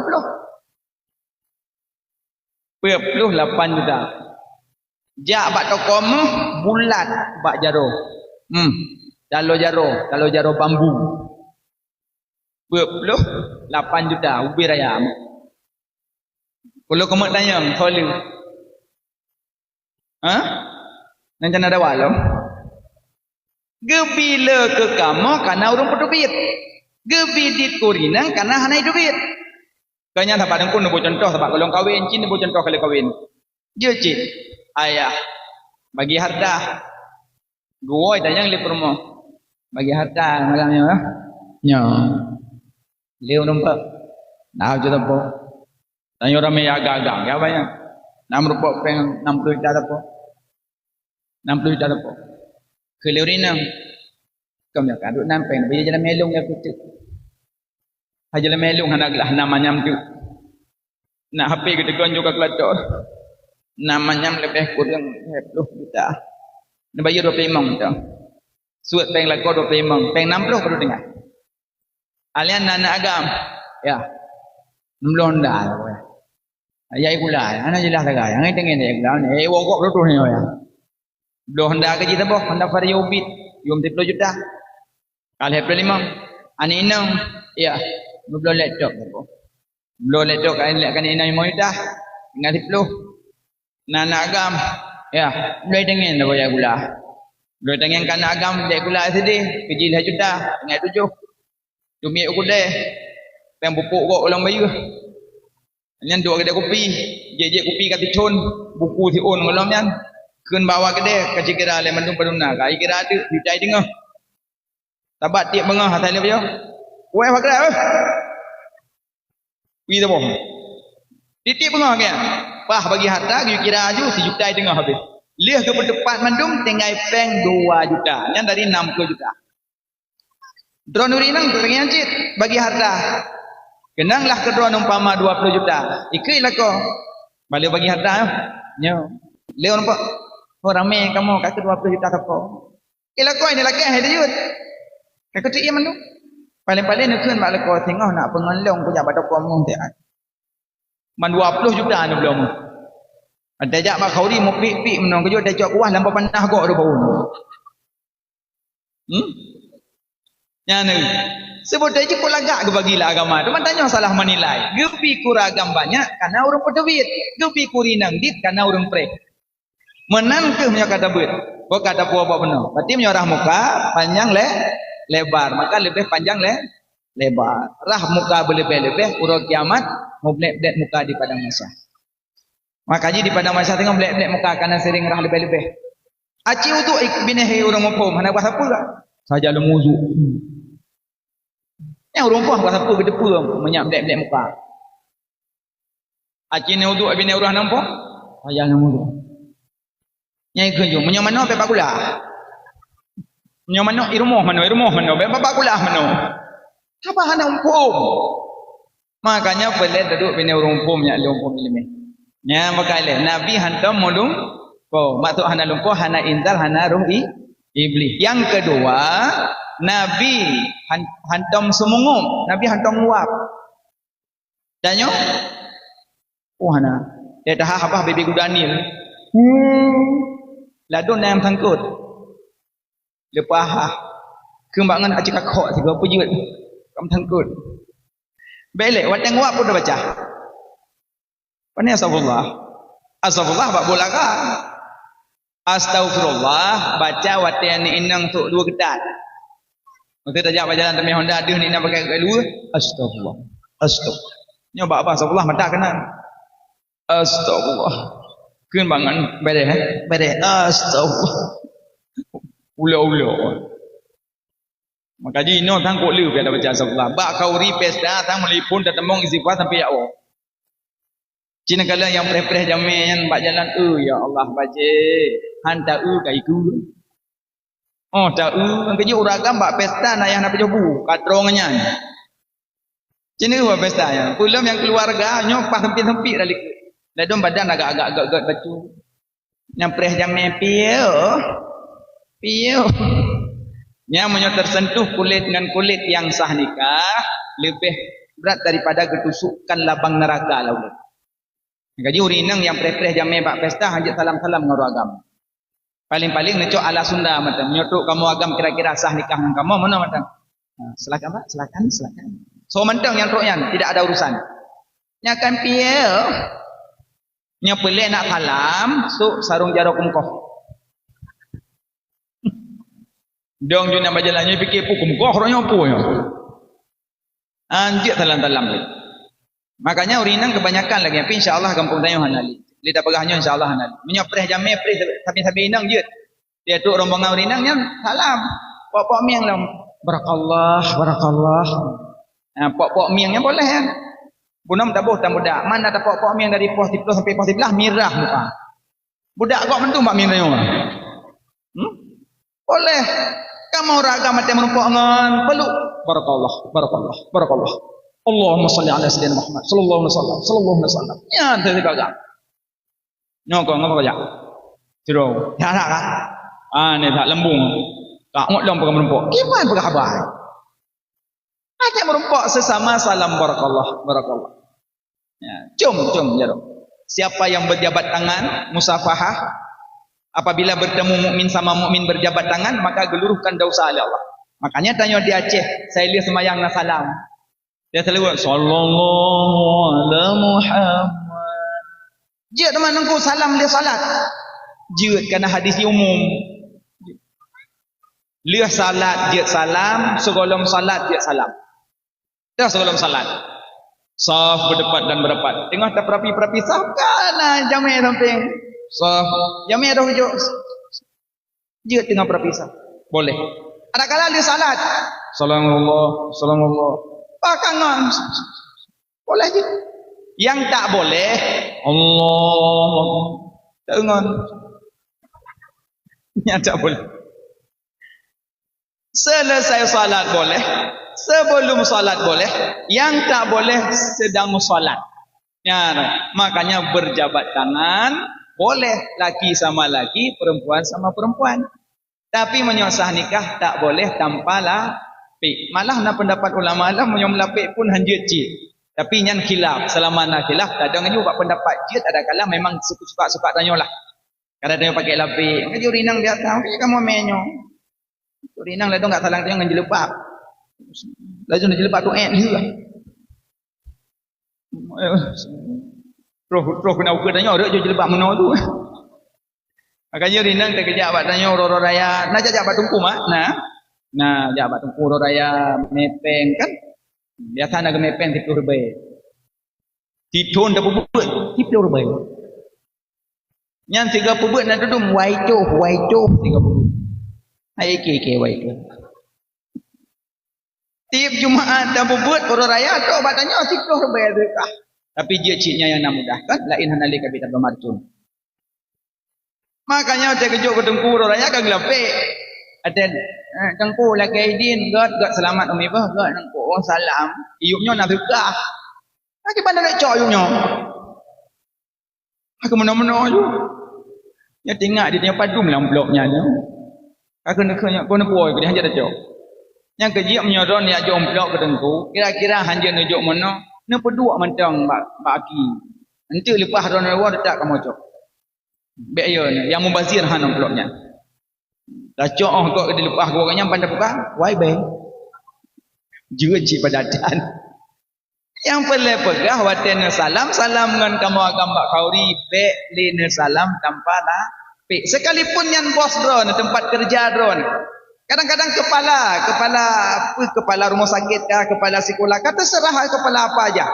28 juta. Jak bak tokom bulat bak jaro. Kalau jaro bambu. 28 juta ubi raya. Kalau kamu tanya soalu. Nanti ada walau. Gebila ke kamu karena urung pedubit. Gebidit kurinang karena hanai dubit. Kanya tak pada pun nubu contoh sebab kalau kawin cin nubu contoh kalau kawin. Dia cin ayah bagi harta. Gua tanya le promo. Bagi harta malamnya lah. Nya. Leu nampak. Nah je tak apa. Tanya orang mai agak-agak ya banyak. 6 rupiah peng 60 juta apa? 60 juta apa? Keleurinang. Kamu nak aduk nampeng, bagi jalan melung ya kucuk. Jalan melung hanaglah namanya tu. Nak HP kita kan juga kelacor. Namanya lebih kurang 20 juta. Nak bayar 25 juta. Suat peng lakor 25, peng 60 baru dengar. Alian anak agam. Ya. Melonda ya. Ayai gula, ana jelas tagay. Ang itengin dia gula ni, wogok roto ni ya. Belum hendak kerja tak boh, hendak vari ubit, 30 juta. Kalau April 5, ani inang, ya, belum laptop tak boh. Belum laptop kan inang 5 juta, tinggal 10. Nana agam, ya, belum tengin tak boh ya gula. Belum tengin kan agam dia gula sedih, kerja 2 juta, tinggal 7. Cumi aku deh, yang pupuk kok ulang bayu. Nyan dua kedai kopi, je kopi kat Ticon, buku si on malam nyan. Keun bawa kedai, kaci kira le mandung paduna, kai kira ada dicai tengah. Tabat tiap bengah hatai le yo. Wei fakra. Wi boh. Tiap bengah ke? Pah bagi harta kira aju si juta tengah habis. Liah ke depan mandung tinggal peng 2 juta. Nyan dari 60 juta. Drone urinang tu pengen cit bagi harta. Kenanglah kedua umpama 20 juta. Ikutlah kau. Balik bagi harta. Nyo. Leo nampak. Oh ramai kamu kata 20 juta kau. Ilah kau ini laki ada jut. Kau tu ia mandu. Paling-paling nak kun mak kau tengok nak pengelong punya badak kamu dia. Man 20 juta ni belum. Ada jak mak kau di mau pik menong kau ada jak kuah lampu panah kau ada bau. Nyana. Sebut aja kau lagak ke bagilah agama. Teman tanya salah menilai. Gepi kuragam banyak karena orang pedawit. Gepi kurinang dit karena orang pre. Menan ke punya kata bet. Kau kata puas apa benar. Berarti menyorah muka panjang lebar. Maka lebih panjang lebar. Rah muka berlebih-lebih. Urut kiamat mau blek-blek muka di padang mahsyar. Makanya di padang mahsyar tengok blek-blek muka karena sering rah lebih-lebih. Aci untuk binahi orang mumpum. Mana buat apa lah? Saja lemuzu. Yang orang puas buat apa ke depan menyak blek-blek muka. Aci ni untuk binahi orang nampak. Saja lemuzu. Nyai kunjung menyo mano pe pakula. Menyo mano irumuh mano pe pakula mano. Apa hana umpum. Makanya boleh duduk bini umpum nya umpum ilmu. Nya makale nabi hantam modung ko maksud hana lumpuh hana inzal hana ruh iblis. Yang kedua nabi hantam sumungum, nabi hantam nguap. Danyo hana dia dah apa bibi Gudanil. Ladon nam thangkut. Lepah kembangan acik kakok tiga pujut. Kam thangkut. Belek watang wak pun dah baca. Pani astagfirullah. Astagfirullah bak bolaga. Astagfirullah baca watian inang tuk dua kedat. Waktu tajak berjalan temui Honda ada ni nak pakai dua. Astagfirullah. Astagfirullah. Nyo bak apa astagfirullah mata kena. Astagfirullah. Kembangan bedeh astagfirullah. Ulo. Maka ji no tang kok lu pada baca astagfirullah. Bak kau ripes dah tang melipun dah temong istighfar sampai ya Allah. Cina kala yang preh-preh jamin bak jalan ya Allah baje. Hanta kai ku. Oh ta ang keju uragam bak pesta na yang nak jobu katrongnya. Cina buat pesta ya. Pulam yang keluarga nyok pas sempit-sempit dalik. Ladon badan agak-agak batu. Yang preh jamin piyo. Yang menyo tersentuh kulit dengan kulit yang sah nikah lebih berat daripada ketusukan labang neraka lalu. Jadi urinang yang preh-preh jamin bak pesta hajat salam-salam dengan agam. Paling-paling necok ala Sunda macam nyotok kamu agam kira-kira sah nikah dengan kamu mana macam. Silakan Pak, silakan. So mentang yang troknya tidak ada urusan. Nyakan piye? Nya pelek nak salam, so sarung jarok kumkoh. Dong juna bajalannya fikir pukum koh ronya apa ya? Anjir talam-talam lagi. Makanya urinang kebanyakan lagi. Tapi insya-Allah kampung tanya hanali. Lidah pegahnya insya-Allah hanali. Menyapreh jameh preh sapi-sapi inang je. Dia tu rombongan urinangnya salam. Pok-pok miang lam. Barakallah. Pok-pok miangnya boleh ya. Bunam tak boh tak budak. Mana ada pok-pok miang dari pos 10 sampai pos 11 mirah muka. Budak kok mentu mbak miang tanya. Boleh. Kamu ragam macam merumpuk ngan peluk. Barakallah. Allahumma salli ala sayyidina Muhammad sallallahu alaihi wasallam. Ya, tadi kagak. Nyokong ngapa kajak? Jero. Ya tak kah? Ni tak lembung. Tak ngot lom pegang merumpuk. Gimana pegang khabar? Ada merumpuk sesama salam barakallah. Ya, jom jero. Siapa yang berjabat tangan musafahah apabila bertemu mukmin sama mukmin berjabat tangan maka geluruhkan dosa oleh Allah. Makanya tanya di Aceh, saya lihat semayang na salam. Dia selalu sallallahu ala Muhammad. Dia teman engkau salam dia salat. Dia kerana hadis umum. Dia salat dia salam, segolong salat dia salam. Dia segolong salat. Saf berdepan dan berapat. Tengok tak perapi-perapi saf kana jamai samping. Saf jamai dah hujung. Dia tengok perapisah. Boleh. Ada kala dia salat. Sallallahu. Pakangan. Boleh je. Yang tak boleh Allah. Jangan. Yang tak boleh. Selesai salat boleh. Sebelum salat boleh. Yang tak boleh sedang salat. Ya, makanya berjabat tangan boleh laki sama laki, perempuan sama perempuan. Tapi menyosah nikah tak boleh tanpa lapik. Malah nak pendapat ulama lah menyom lapik pun hanjut cik. Tapi nyan khilaf. Selama nak khilaf kadang juga pendapat cik ada kala memang suka tanya lah. Kadang tanya pakai lapik. Maka urinang dia tahu kamu menyo. Urinang lah tu enggak salah tanya dengan jelebab. Laju nak jelepak tu dia. Roh kena ukur tanya ada je jelepak mana tu. Makanya rinang terkejap bat tanya ro raya. Nak jajak bat tungku mak. Nah, jak bat tungku ro raya mepeng kan. Biasa nak mepeng 30 lebih. Titun dah bubut 30 lebih. Yang 30 bubut nak duduk waicoh 30. Hai ke waicoh. Tiap Jumaat dah bubut ro raya tu bat tanya 30 lebih dekah. Tapi dia ciknya yang nak mudahkan lain hanali kabita bermartun. Makanya saya kejut ke tengku raya kan gelapik. Ada tengku lagi Aidin, God selamat umi bah, God tengku orang salam. Iupnya nak berkah. Lagi pandai nak cok iupnya. Aku mana-mana je. Ya tengok dia tengok padum lah bloknya je. Aku nak buat ke dia hanya dah cok. Yang kejiak menyoron ni ajak blok ke tengku. Kira-kira hanya nak jok mana. Nak berdua mentang baki. Nanti lepas ron awak detak kamu cok. Baik ya ni yang membazir han bloknya. Dah cok kau di lepas gua kanya pandai buka. Why be? Juga cik padadan. Yang pelai pegah waten salam dengan kamu agam bak kauri be lina salam tanpa lah. Pe sekalipun yang bos drone tempat kerja drone. Kadang-kadang kepala rumah sakit kah, kepala sekolah kah, terserah kepala apa aja.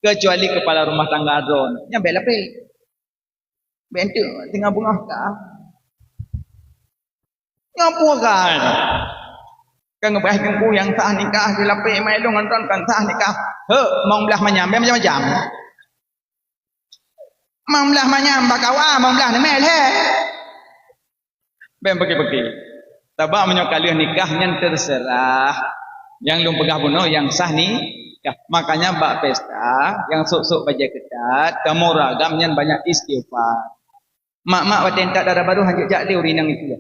Kecuali kepala rumah tangga drone. Yang bela pe. Bentuk tengah bunga kah? Ngapa kan? Kan ngebahas kengku yang sah nikah di lapik mai dong nonton kan sah nikah. Mong belah manyam macam-macam. Mong belah manyam bakawa, mong belah ni mel he. Bem pergi. Tabak menyokali nikah yang terserah. Yang lum pegah bunuh yang sah nikah. Makanya bak pesta yang sok-sok baca ketat, kamu ragam yang banyak istighfar. Mak waten tak darah baru hanya jak leu rinang itu ya.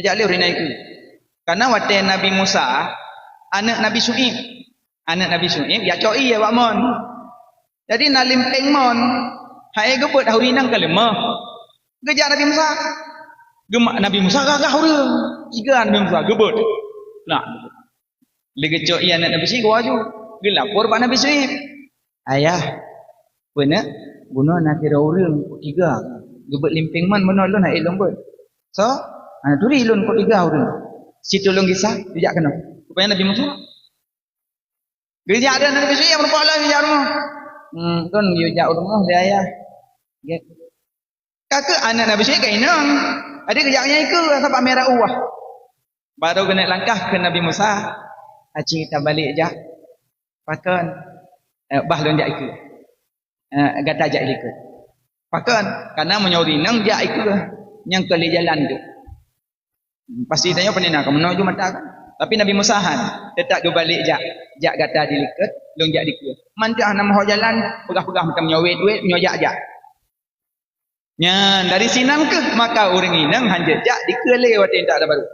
Jak leu rinang itu. Karena waten Nabi Musa, anak Nabi Syuaib. Anak Nabi Syuaib ya coi ya wak mon. Jadi nalim peng mon. Hai gebut dah rinang ka lemah. Gejak Nabi Musa. Gemak Nabi Musa gagah urang. Tiga Nabi Musa gebut. Nah. Lagi coi anak Nabi Syuaib gua aju. Gelapor pak Nabi Syuaib. Ayah. Benar? Guna nak kira urang tiga. Gebut limping man benar lu nak ilung ber. So, turi ilun kok tiga urang. Situ long kisah dijak kena. Rupanya Nabi Musa. Dijak ada Nabi Syuaib rupa lah dijak rumah. Kan dijak rumah dia ayah. Kakak anak Nabi Syuaib kainang. Ada kejaknya iku sampai merah uah. Baru kena langkah ke Nabi Musa. Acing kita balik je. Pakan bah lon jak iku. Gata jak iku. Pakan karena menyori nang jak iku yang kali jalan tu. Pasti tanya penina kamu nak ju mata kan. Tapi Nabi Musa han tetap ju balik jak gata diliket lon jak diku. Mantah nama ho jalan pegah-pegah macam nyawe duit nyojak jak. Nya dari sinan ke maka orang inang hanjat jak dikele watin tak ada baru.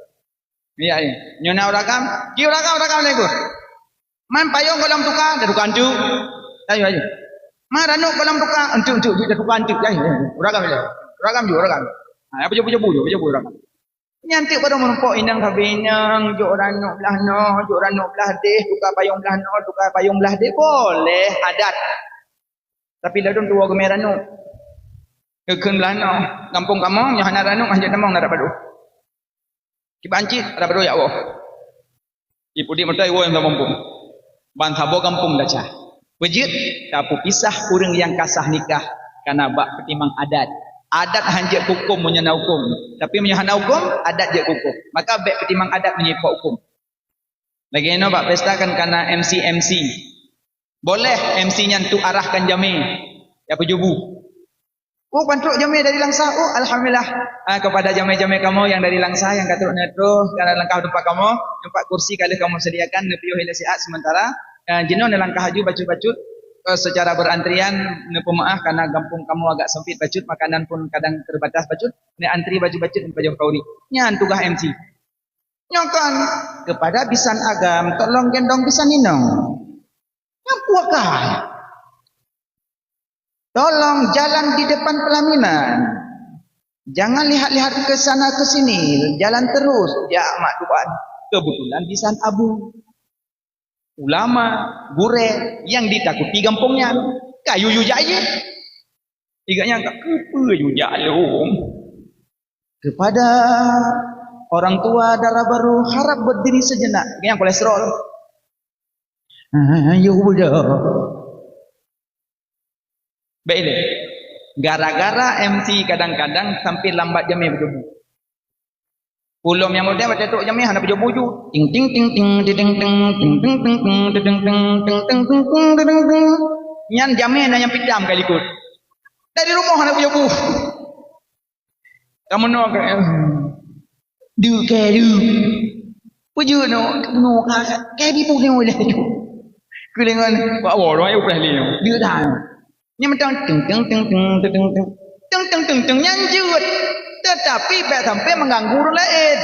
Ya ni. Nyona urakam, ki urakam lego. Man payung kolam tukar, dah tukar ancu. Ayo. Man ranuk kolam tukar, ancu dah tukar ancu. Urakam le. Urakam. Ha apa jebu urakam. Nyantik pada menumpuk inang kabinang, jok ranuk belah no, jok ranuk belah deh, tukar payung belah no, tukar payung belah deh boleh adat. Tapi ladun tua gemer ranuk. Kekeun belah no, kampung kamu nyahan ranuk hanjat namong nak padu. Kibancit ada berdoa ya Allah. Ibu di mertai wo yang tak mampu. Bantabo kampung dah. Wajib tapi pisah orang yang kasah nikah karena bak pertimang adat. Adat hanjat hukum menyana hukum. Tapi menyana hukum adat je hukum. Maka bak pertimang adat menyepak hukum. Lagi no bak pesta kan karena MC. Boleh MC nya tu arahkan jami. Ya pejubu. Oh pantruk jamai dari Langsa. Oh alhamdulillah. Kepada jamai-jamai kamu yang dari Langsa yang katuruk netro karena langkah tempat kamu, tempat kursi kalau kamu sediakan nepiuh ila siat sementara jenuh langkah haju bacut-bacut secara berantrian nepemaah karena kampung kamu agak sempit bacut makanan pun kadang terbatas bacut ne antri bacut-bacut pajak kauri. Nyan tugas MC. Nyokan kepada bisan agam tolong gendong bisan ninong. Nyampuakah? Tolong jalan di depan pelaminan. Jangan lihat-lihat ke sana ke sini. Jalan terus. Ya mak tuan. Kebetulan di San Abu. Ulama, gure yang ditakuti gampungnya. Kayu yujaya. Igaknya kepe yujalum. Kepada orang tua darah baru harap berdiri sejenak. Yang kolesterol. Ayo udah. Baiklah. Gara-gara MC kadang-kadang sampai lambat jamnya berdebu. Ulum yang muda baca tok jamnya hendak berdebu. Ting ting ting ting ting ting ting ting ting ting ting ting ting ting ting ting. Nyan jamnya nanya pidam kali ikut. Dari rumah hendak berdebu. Kamu nak du ke du. Puju no ke bi pu ni boleh tu. Ku dengan buat awal ai upah ni. Dia dah. Ni macam teng teng teng teng teng teng teng teng teng teng nyanjut. Tetapi tak sampai mengganggu orang lain.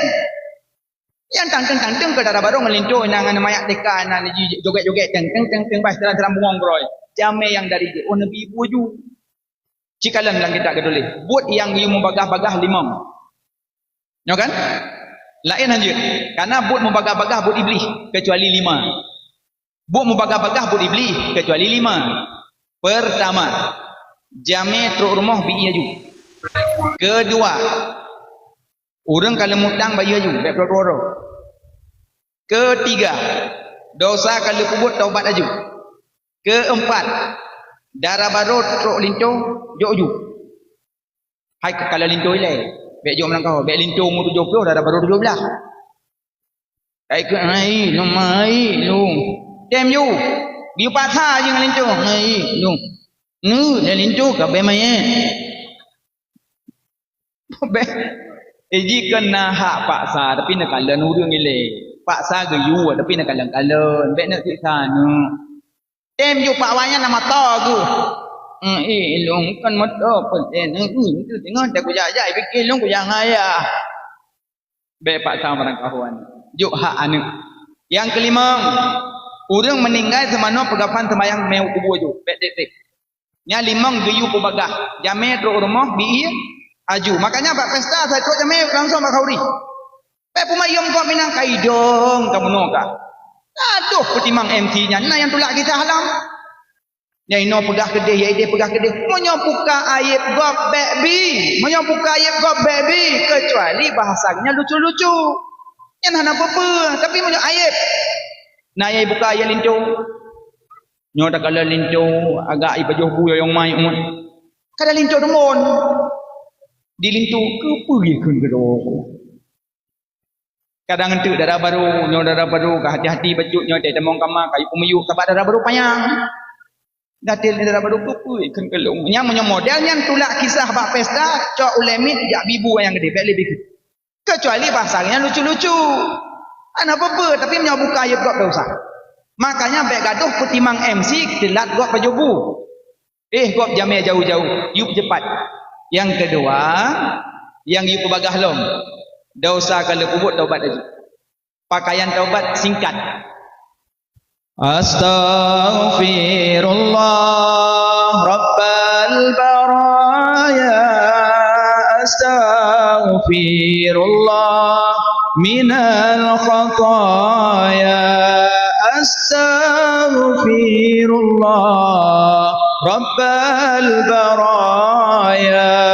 Yang tang teng tang teng ke darah baru melintu nangan mayak dekan nan joget-joget teng teng teng teng bas dalam buang groi. Jame yang dari oh nabi puju. Cikalan lang kita kedulih. Buat yang you membagah-bagah limam. Ya kan? Lain anjir. Karena buat membagah-bagah buat iblis kecuali 5. Buat membagah-bagah buat iblis kecuali 5. Pertama, jame truk rumah bi aju. Kedua, orang kalau mutang bayi aju, baik perlu. Ketiga, dosa kalau kubut taubat aju. Keempat, darah baru truk lintu joju. Hai kalau lintu ile, baik jom langkau, baik lintu mu 70, darah baru 17. Hai ke ai, lu mai, lu. Tem you. Biu patah je dengan lintu. Hai, lu. Nu, dia lintu ke be mai be. Jika nak hak paksa tapi nak kalan urang ile. Paksa ke you tapi nak kalan-kalan. Baik nak siksa nu. Tem you pak wanya nama to ku. Long kan mata pen tu tengok tak ku jajai fikir long ku yang ayah. Baik paksa barang kawan. Juk hak anak. Yang kelima, orang meninggal semana pegapan sembahyang meu kubur ju. Baik tek-tek. Nya limang geyu pebagah. Jame truk rumah bi aju. Makanya bak pesta saya truk jame langsung bak kauri. Baik pumayum kau minang kaidong kamu noka. Aduh petimbang MC-nya. Nah yang tulak kita halam. Ya ino pegah kedih, ya ide pegah kedih. Menyopuka ayat gop baby. Menyopuka ayat gop baby. Kecuali bahasanya lucu-lucu. Yang hana apa-apa. Tapi menyok ayat. Nah ya buka ayat lintu. Nyo tak kala lintu agak ibajuh buaya yang mai umut. Kada lintu demon. Di lintu ke pergi ke kadang entuk darah baru, nyo darah baru ke hati-hati bacut nyo tak temong kamar kayu pemeyuk sebab darah baru payang. Datil darah baru ke pergi ke kelung. Nya menyo model yang tulak kisah bak pesta cok ulemit jak bibu yang gede bek lebih. Kecuali bahasanya lucu-lucu. Ana apa-apa tapi menyo buka ayat gop dosa. Makanya baik gaduh petimbang MC telat gop pajobu. Gop jamnya jauh-jauh, yuk cepat. Yang kedua, yang yuk bagah lom. Dosa kalau kubut taubat aja. Pakaian taubat singkat. Astaghfirullah Rabbal baraya. Astaghfirullah minal khataya. Astaghfirullah Rabbal baraya.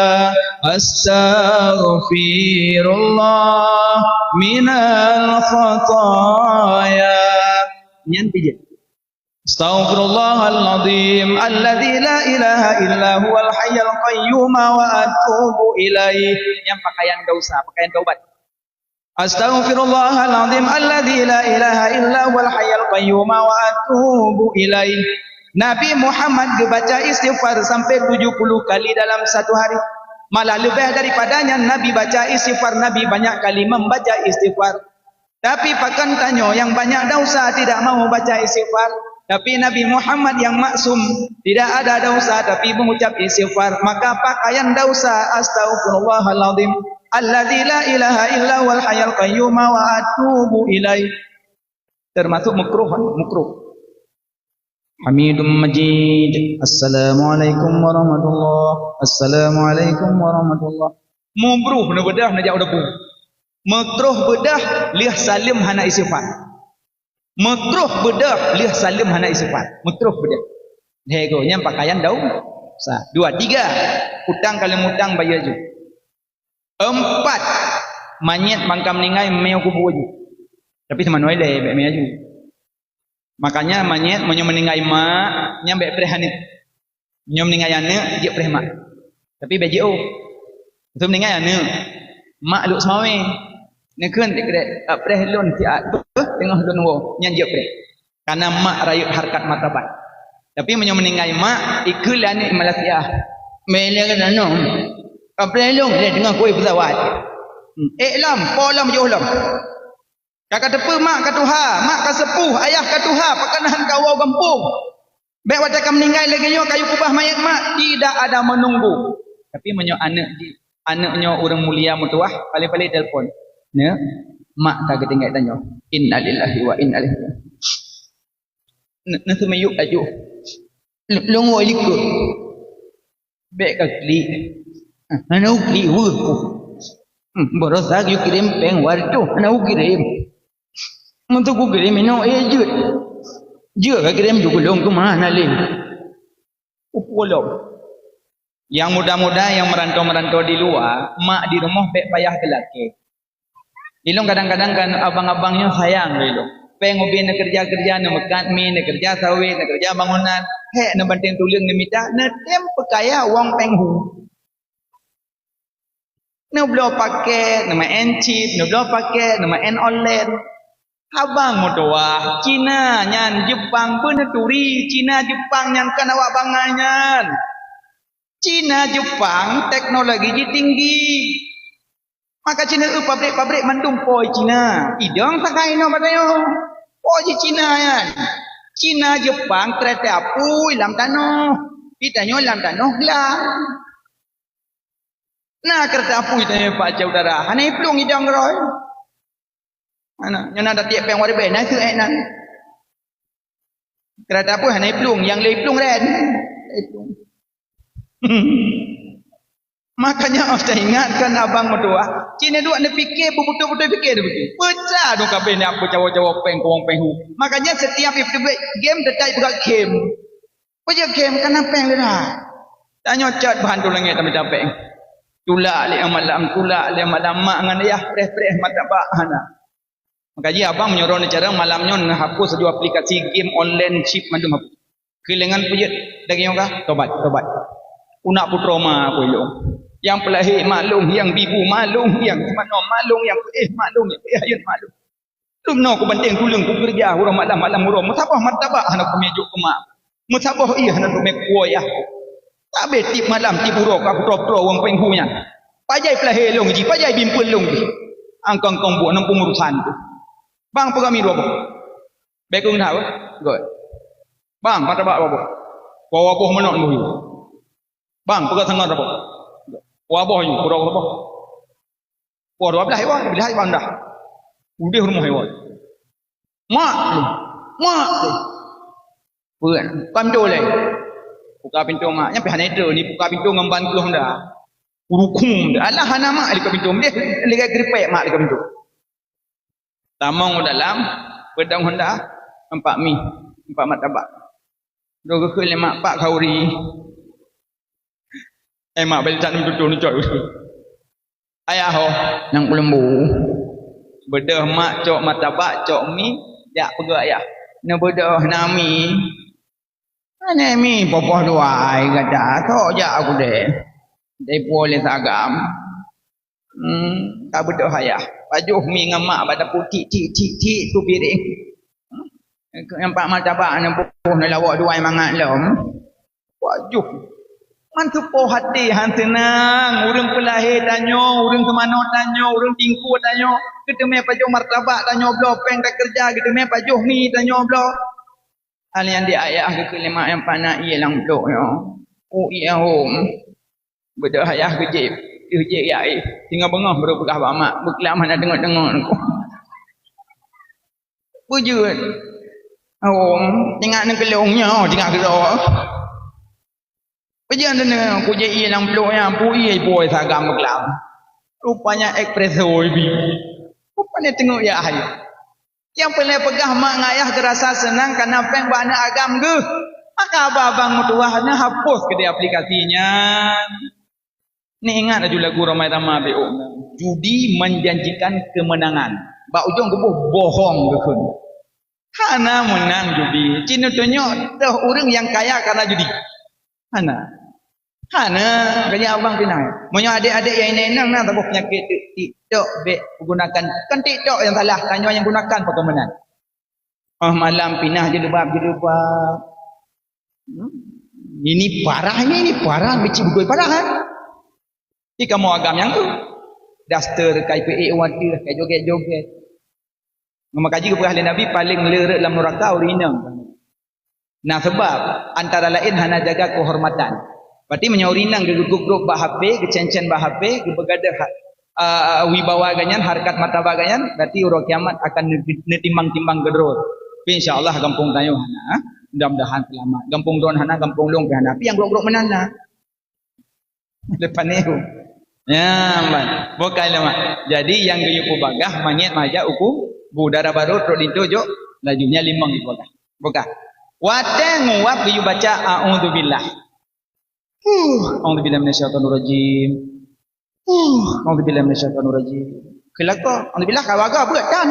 Astaghfirullah minal khataya. Nyan pijat. Astaghfirullahaladzim alladzi la ilaha illa huwal hayyul qayyum wa atubu ilaih. Yang pakaian dosa, pakaian taubat. Astaghfirullahaladzim alladzi la ilaha illa huwal hayyul qayyum wa atubu ilaih. Nabi Muhammad baca istighfar sampai 70 kali dalam satu hari. Malah lebih daripadanya Nabi baca istighfar. Nabi banyak kali membaca istighfar. Tapi pakan tanya yang banyak dosa tidak mau baca istighfar. Tapi Nabi Muhammad yang maksum tidak ada dosa tapi mengucap istighfar. Maka pakaian dosa astaghfirullahaladzim alladzi la ilaha illa huwal hayyul qayyum wa atubu ilaih. Termasuk makruh. Hamidum Majid. Assalamualaikum warahmatullahi. Assalamualaikum warahmatullahi. Mubruh na bedah na jauh debu. Makruh bedah liah salim hana isifat. Makruh bedah liah salim hana isifat. Makruh bedah. Hegonya pakaian daun. Sah. 2, 3. Utang kalau utang bayar ju. 4. Manyet bangkam ningai meo kubur ju. Tapi sama noy le bek meo ju. Makanya manyet menyo meninggai mak nyambe prehanit. Menyo meninggai ane je preh mak. Tapi bejo. Itu meninggai ane. Mak luk semawe. Nekeun tikre preh lun ti tengah lun wo nyan je preh. Karena mak rayut harkat martabat. Tapi menyo meninggai mak ikulan ni Malaysia. Mele kan no. Preh lun le dengan kuih pesawat. Lam polam johlam. Kakak tepu mak katuha, mak kasepuh, ayah katuha, pakanahan kawau kampung. Baik wajah kam meninggal lagi yo kayu kubah mayat mak tidak ada menunggu. Tapi menyo anaknya orang mulia mutuah, paling-paling telefon. Ne, mak tak ketinggal tanya. Innalillahi wa inna ilaihi raji'un. Nanti mayuk aju. Longo ikut. Baik kali. Ana ukli wuh. Borosak you kirim peng wartu, ana ukirim. Untuk ku kirim ino jut. Jut ka kirim juga long ke mana leh. Upolong. Yang muda-muda yang merantau-merantau di luar, mak di rumah pek payah ke laki. Dilong kadang-kadang kan abang-abangnya sayang dilong. Peng ubi nak kerja-kerja nak makan mi, nak kerja sawit, nak kerja bangunan. Hek nak banting tulang nak minta, nak tem pekaya wang penghu. Nak beli paket, nama chip, nak beli paket, nama online. Abang motoah, Cina nyan Jepang peneturi, Cina Jepang nyan kan awak banganyan. Cina Jepang teknologi tinggi. Maka Cina pabrik-pabrik mandum poi Cina. Idang sakai no batayo. Poi Cina yan. Cina Jepang kereta api lam tanoh. Pitanyo lam tanoh lah. Nah kereta api tanya Pak Saudara. Hanai pelung idang roy. Ana yang ada tiap peng wari bena tu nan. Kereta api hanai pelung yang lei pelung ren. Makanya kita ingatkan abang mertua. Cina dua nak fikir betul-betul fikir dia fikir. Pecah dong kabeh ni apa cawa-cawa peng kuang penghu. Makanya setiap game detai buka game. Punya game kan peng dah. Tanya cat bahan tu langit tapi peng. Tulak le malam mak ngan ayah preh-preh mata bak hana. Makanya abang menyuruh cara malamnya hapus dua aplikasi game online chip mandum hapus. Kelengan pujut daging kah? Tobat. Unak putra ma aku yo. Yang pelahir maklum, yang bibu maklum, yang mana maklum, yang maklum, yang ayat maklum. Lum no ku banting tulang ku kerja urang malam urang musabah martabak anak pemejuk ke mak. Musabah iya anak mek kuayah. Tak betip malam tiburo ka putra-putra wong penghunya. Pajai pelahir long ji, pajai bimpul long ji. Angkang-kang buat nampung urusan tu. Bang pegami dua boh. Bekung tahu? Good. Bang martabak apa boh? Bawa boh menok boh. Bang pegang sangat apa? Wabah you, kurang apa? Wah, 12 hewan, bila hewan dah. Udah rumah hewan. Mak. Puan, pintu le. Buka pintu mak, nyampe hana itu ni buka pintu ngamban keluh dah. Urukum dah. Alah hana mak dekat pintu, dia lihat gripek mak dekat pintu. Tamang dalam, pedang Honda, 4 mi, 4 martabak. Dua ke mak pak kauri. Mak balik tak duduk ni cok. Ayah ho nang lembu. Bedah mak cok martabak cok mi, jak pegak ayah. Na bedah nami. Ane mi popoh duai kata, kau jak aku deh. Dai boleh sagam. Tak bedah ayah. Pajuh mi ngam mak pada putih ti tu piring. Nampak martabak nang popoh na lawak duai mangat lom. Pajuh mantu po hati han senang, urang pelahir tanyo, urang ke mana tanyo, urang tingku tanyo, kita me pajuh martabak tanyo blo peng tak kerja, kita me pajuh mi tanyo blo. Alian di ayah ke kelima yang pana ia lang blo yo. Oh iya hom. Beda ayah gejep, ya tinggal bengah baru pegah mak, beklam mana dengar-dengar ko. Bujut. Oh, tengok nang kelongnya, tengok kerok. Pejan dengan ku je ilang blok yang pu i boy sagam beklam. Rupanya espresso bi. Mana tengok ya ayah. Yang paling pegah mak ngayah terasa senang karena peng bana agam ge. Maka abang mutuahnya hapus ke dia aplikasinya. Ni ingat aja lagu Ramai Ramai BO. Judi menjanjikan kemenangan. Bak ujung gebuh bohong gekun. Hana menang judi. Cina tunjuk dah orang yang kaya karena judi. Hana kaya abang pinang. Monya adik-adik yang nenang nah tabuh penyakit TikTok gunakan kan TikTok yang salah, tanya yang gunakan perkemenan. Malam pinah jelebab. Ini parah beci bugoi parah kan. Jika mau agam yang tu daster KPA watir kai joget-joget. Makaji kepada Nabi paling lerek dalam neraka urinang. Nah sebab antara lain hana jaga kehormatan. Berarti menyaurinang ke grup bah HP, ke cencen bah HP, ke begadah wibawa ganyan, harkat martabat ganyan, berarti urut kiamat akan netimbang-timbang gedrol. Insyaallah gampung tayo hana, mudah-mudahan selamat. Gampung don hana, gampung long ke hana. Tapi yang grok-grok menana. Depan ni. Ya, man. Bukan lama. Jadi yang gayup bagah manyet maja uku budara baru truk dintu jo lajunya limang di bagah. Bukan. Wate nguap gayup baca a'udzubillah. A'udzubillahi minasyaitonirrajim. A'udzubillahi minasyaitonirrajim. Kelaka a'udzubillah kawaga berat kan?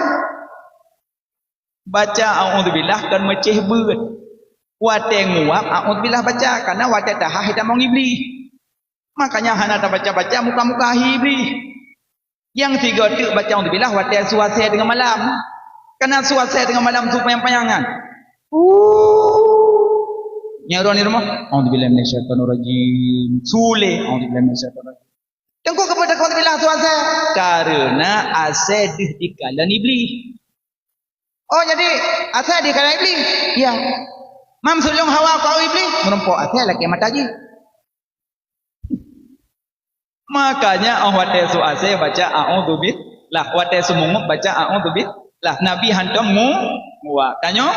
Baca a'udzubillah kan meceh berat. Wate nguap a'udzubillah baca karena wate tahah hitam iblis. Makanya hana tak baca-baca muka-muka iblis. Yang tiga tu baca a'udzubillah wate suasai dengan malam. Karena suasai dengan malam tu panjang-panjangan. Nyaron ni rumah. A'udzubillahi minasyaitonirrajim. Sule. A'udzubillahi minasyaitonirrajim. Tengok kepada a'udzubillah suasai. Karena asal di kalangan iblis. Oh jadi asal di kalangan iblis. Ya. Mam sulung hawa kau iblis. Merempok asal laki mataji. Makanya wate suasai baca a'udzubillah. Wate sumungup baca a'udzubillah. Nabi hantam wa. Tanya?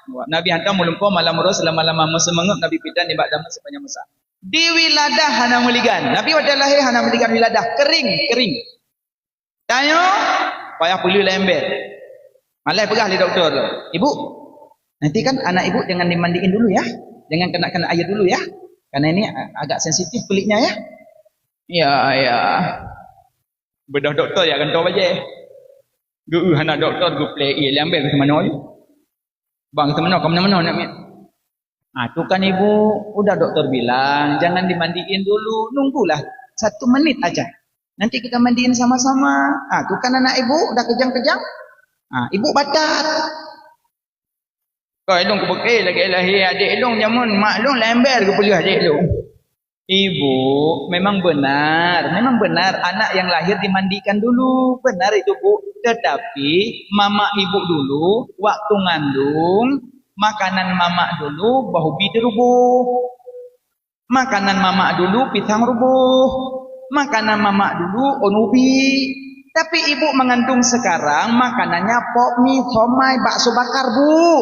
Nabi hantam mulungko malam urus selama-lama semangat Nabi pidan di bakdama sepanjang masa. Di wiladah hana meligan. Nabi wada lahir hana meligan wiladah kering. Tanya? Payah perlu lember. Malai pegah li doktor tu. Ibu, nanti kan anak ibu jangan dimandiin dulu ya. Jangan kena air dulu ya. Karena ini agak sensitif kulitnya ya. Ya. Bedah doktor ya kan tahu aja. Gu hana doktor gu play lember ke mana je. Bang teman kau mana nak mit? Tu kan ibu udah doktor bilang jangan dimandiin dulu, nunggulah 1 menit aja. Nanti kita mandiin sama-sama. Tu kan anak ibu udah kejang-kejang. Ibu batat. Kau elong kebekil lagi lahir adik elong jamun mak elong lember ke pulih adik elong. Ibu memang benar anak yang lahir dimandikan dulu, benar itu Bu. Tetapi mama ibu dulu waktu ngandung makanan mama dulu bahu bidi rubuh, makanan mama dulu pisang rubuh, makanan mama dulu onubi. Tapi ibu mengandung sekarang makanannya pok mie, somai, bakso bakar Bu.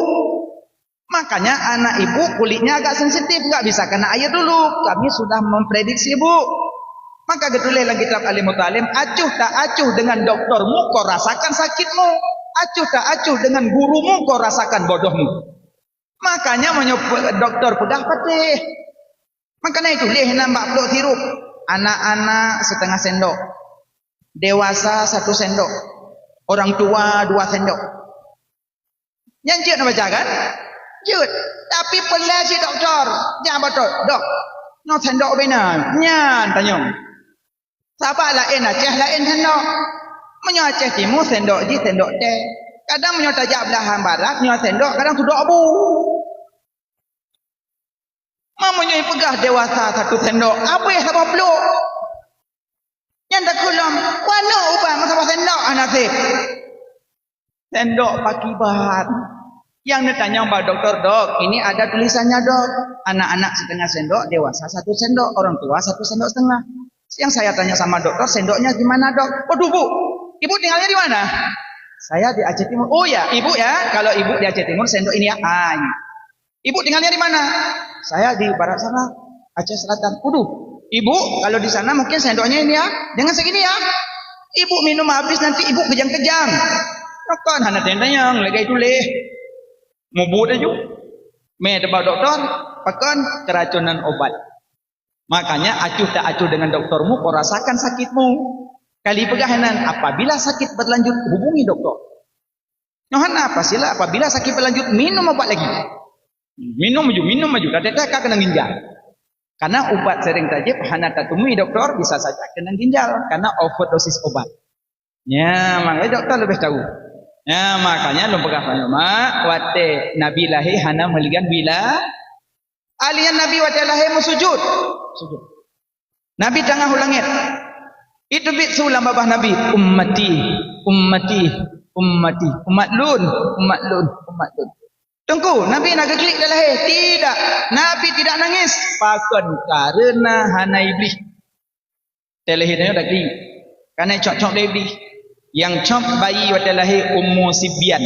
Makanya anak ibu kulitnya agak sensitif, nggak bisa kena air dulu. Kami sudah memprediksi Bu. Maka getulih lagi kitab Alim Mutalim, acuh tak acuh dengan doktermu kau rasakan sakitmu. Acuh tak acuh dengan gurumu kau rasakan bodohmu. Makanya dokter pedah patih. Makanya itu lih nambah peluk sirup. Anak-anak setengah sendok. Dewasa 1 sendok. Orang tua 2 sendok. Yang cik nak baca kan? Jut, tapi pelah si doktor. Jangan betul, dok. No sendok bina. Nyan tanya. Sahabat lain Aceh lain sendok. Menyo Aceh Timur sendok ji sendok teh. Kadang menyo tajak belahan barat menyo sendok, kadang sudok abu. Mamanya pegah dewasa 1 sendok. Apa yang sama peluk? Yang tak kulam. Wana ubang sama sendok anak sih. Sendok pakibat. Yang ditanya Mbak Dokter, dok, ini ada tulisannya dok. Anak-anak setengah sendok, dewasa 1 sendok, orang tua 1 sendok setengah. Yang saya tanya sama dokter, sendoknya gimana dok? Waduh Bu, ibu tinggalnya di mana? Saya di Aceh Timur. Oh ya, ibu ya, kalau ibu di Aceh Timur, sendok ini ya. Ini. Ibu tinggalnya di mana? Saya di barat sana, Aceh Selatan. Waduh, ibu kalau di sana mungkin sendoknya ini ya, jangan segini ya. Ibu minum habis nanti ibu kejang-kejang. Kan hana tendang lagi tulis. Mubut aja. Me tebak doktor, pakan keracunan obat. Makanya acuh tak acuh dengan doktormu, kau rasakan sakitmu. Kali pegahanan, apabila sakit berlanjut hubungi doktor. Nohan apa sila? Apabila sakit berlanjut minum obat lagi. Minum maju. Dadak kena ginjal. Karena obat sering tajib hana tak temui doktor bisa saja kena ginjal karena overdosis obat. Ya, makanya doktor lebih tahu. Ya, makanya lu pegang mak wate Nabi lahir hana meligan bila alian Nabi wate lahir musujud. Sujud. Nabi tengah ulangit. Itu bit sulam babah Nabi ummati. Umat lun. Tunggu, Nabi nak klik dah lahir. Tidak. Nabi tidak nangis. Pakon karena hana iblis. Telahirnya dah klik. Karena cok-cok dia iblis. Yang cok bayi pada lahir Ummu Sibyan.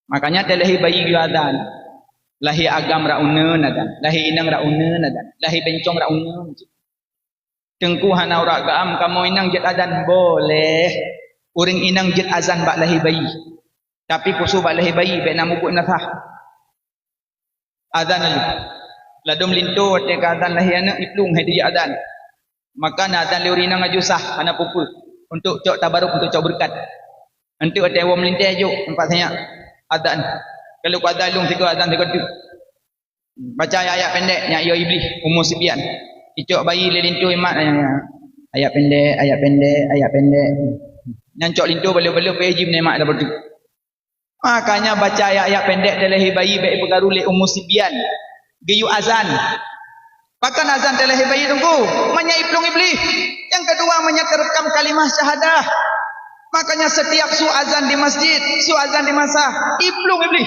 Makanya telahir bayi yuadan. Lahir agam rauna nadan. Lahir inang rauna nadan. Lahir bencong rauna. Tengku hana urak gaam kamu inang jet adan boleh. Uring inang jet azan bak lahir bayi. Tapi kusu bak lahir bayi baik nama buat nasah. Azan lagi. Ladum lintu ketika azan lahir anak iplung hai dia azan. Maka azan le urinang ajusah hana pupul untuk cok tabaruk untuk cok berkat. Nanti ada awam melintai ajuk tempat saya azan. Kalau ku azan lung tiga azan tiga tu. Baca ayat pendek nya yo iblis Ummu Sibyan. Icok bayi le lintu imat ayat pendek. Nyancok lintu balik-balik pejim ni mak dah bertu. Makanya baca ayat-ayat pendek telehi bayi baik bergaru le Ummu Sibyan. Geyu azan. Pakan azan telehi bayi tunggu. Menyai plung iblis. Yang kedua menyeterkam kalimah syahadah. Makanya setiap su azan di masjid, su azan di masa, iplung iblis.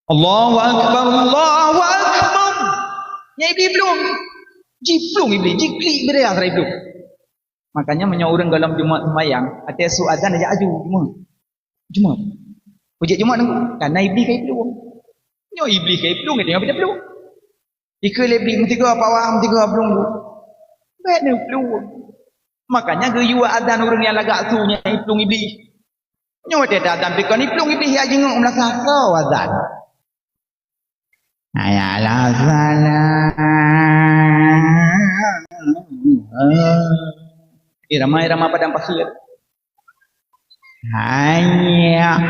Allahu akbar, Allahu akbar. Nyai iplung. Jiplung iblis, jiklik beria sara iplung. Makanya menyaurang dalam Jumat sembahyang, ada su azan aja aju Jumat. Hujat Jumat nunggu. Karena iblis kai pelung. Nyo iblis kai pelung dia tengok pelung. Jika lebih mesti kau apa waham tiga pelung tu. Baik ni pelung. Makanya geyu azan orang yang lagak sunya pelung iblis. Nyo ada azan pikir ni pelung iblis ya jenguk melakah kau azan. Ayalah salam. Ramai-ramai padang pasir. Hanya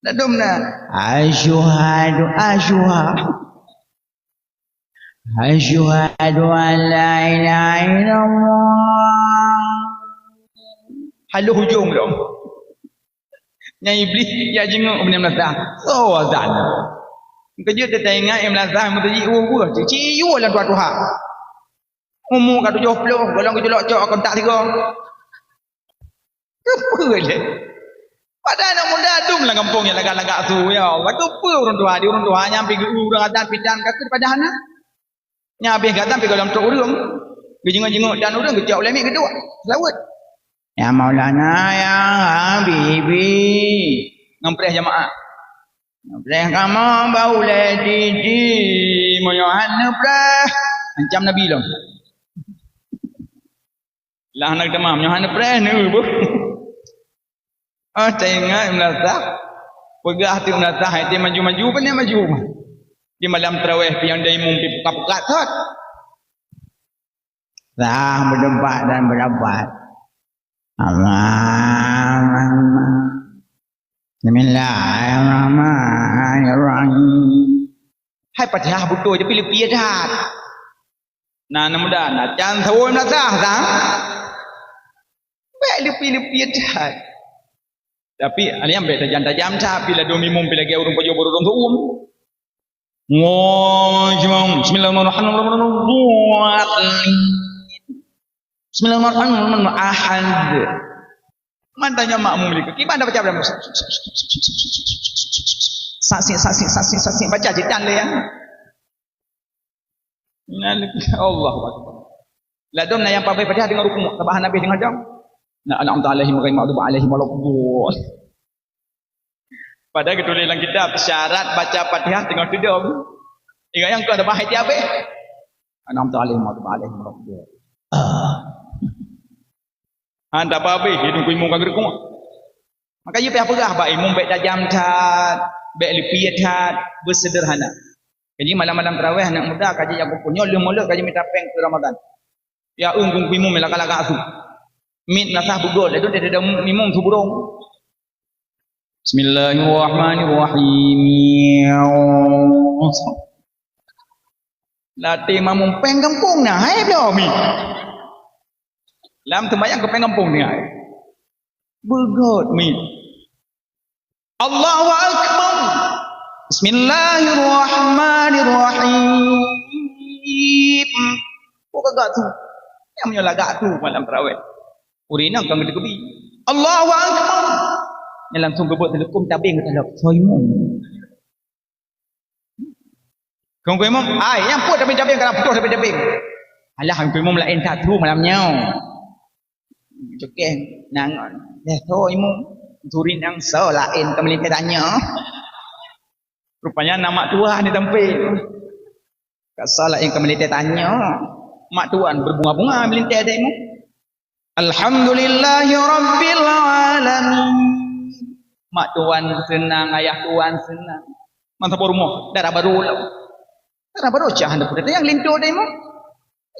Dadum na asyhadu an la ilaha illallah. Halu hujung dong. Nya iblis ya jenguk Ibn Melazah. So azan. Kerja dia tengok Ibn Melazah mesti uwa ciu lah tua-tua. Umur kat 70 golong kejolok cok aku tak tiga. Apa le? Pada anak muda adum lah kampung yang lagak-lagak tu ya. Waktu apa orang tua nyampi orang adan pidan kaki pada anak. Nya habis gatan pi dalam tok urang. Gejenguk dan urang gejak lemek kedua. Selawat. Ya Maulana ya Habibi. Ngampreh jemaah. Ngampreh kamu bau le didi moyohan preh. Ancam Nabi long. Lah nak demam moyohan preh nu bu. Tengok Melazah. Pegah tu Melazah dia maju-maju pun dia maju. Di malam tarawih yang dia mumpi buka-buka tot. Dah berdebat dan berdebat. Allah. Bismillahirrahmanirrahim. Hai Fatihah betul je pilih dah. Nah mudah nak jangan tahu Melazah dah. Baik pilih dah. Tapi aliam beta tajam tapi la domi mum pila urung pojo borong tu Bismillahirrahmanirrahim. Ahad. Mantanya makmum lagi. Gimana baca berapa? Saksi baca jitan le ya. Allah Akbar. La dom na yang papai pada dengar rukun tabahan Nabi dengar jam. Nah, an'amta alaihim ghairil maghdubi alaihim waladdallin. Pada ketulis dalam kitab syarat baca Fatihah tengok tidur. Ingat yang kau ada bahaya apa? An'amta alaihim ghairil maghdubi alaihim waladdallin. Anda apa hidung kuimung kagak kong. Maka ia apa gah ba imum baik tajam tat, baik lipiat tat, bersederhana. Jadi malam-malam tarawih anak muda kaji yang punya lemolek kaji minta peng ke Ramadan. Ya unggung kuimung melaka-laka asu. Mit nasah bugol itu dia ada mimung tu burung. Bismillahirrahmanirrahim. Latih mamung peng kampung nah, hai belum mi. Lam tembayang ke peng kampung ni hai. Begot mi. Allahu akbar. Bismillahirrahmanirrahim. Kok agak tu? Yang menyolagak tu malam tarawih. Urina kang gede kebi. Allahu akbar. Yang langsung gebut telekom tabing kata lok soimu. Kang kuimum, yang put tabing-tabing kalau putus tabing-tabing. Alah kang kuimum lain tak tu malamnya. Cokeng nangon. Dah soimu. Turin yang so lain kembali tanya. Rupanya nama tuan di tempat. Kasal yang kembali tanya. Mak tuan berbunga-bunga melintai adikmu. Alhamdulillahi Rabbil Alamin. Mak tuan senang, ayah tuan senang. Mantap rumah, darah baru lah. Darah baru cah anda pun yang lintu dia mu.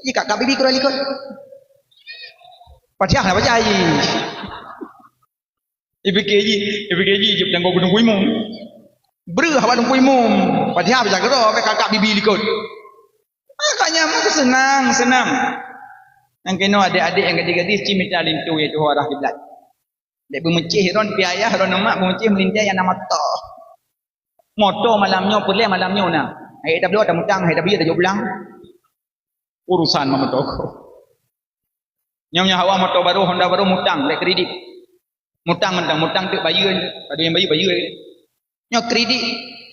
Jika kak bibi kurang ikut. Patiah nak baca aji. IPKJ je yang kau gunung kuimu. Berah apa gunung kuimu. Patiah baca kerana kakak bibi ikut. Makanya mak senang. Yang kena adik-adik yang gadis-gadis cimita lintu iaitu arah kiblat. Dek bermecih ron piayah ron mak bermecih melintai yang nama ta. Motor malamnya pelai malamnya nah. Hai dah belum dah mutang, hai dah biar dah joblang. Urusan mama toko. Nyonya hawa motor baru Honda baru mutang dek kredit. Mutang tu bayar, ada yang bayar. Nyo kredit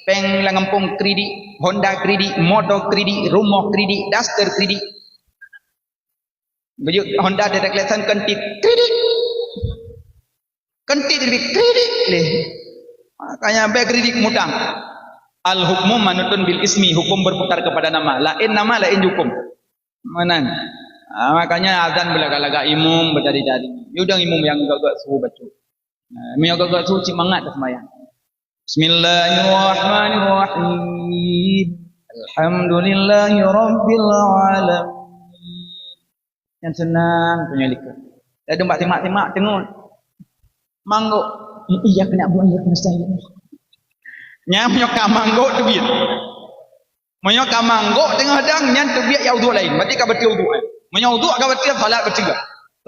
peng langampung kredit, Honda kredit, motor kredit, rumah kredit, Duster kredit. Baju Honda ada kelihatan kentit kredit lebih kredit leh. Makanya baik kredit mutang. Al hukmu manutun bil ismi, hukum berputar kepada nama. Lain nama lain hukum. Mana? Makanya azan belaga-laga imum berdari-dari. Yudang imum yang gagak suruh baca. Yang gagak suruh semangat sembahyang. Bismillahirrahmanirrahim. Alhamdulillahi Rabbil Alamin. Yang senang punya likur. Dah dempak timak-timak tengok. Manggo. Iya kena buang, iya kena saya. Nya menyoka manggo tu biar. Menyoka manggo tengah dang nyan tu biar ya wudu lain. Berarti ka betul wudu. Menyawdu ka betul salat bertiga.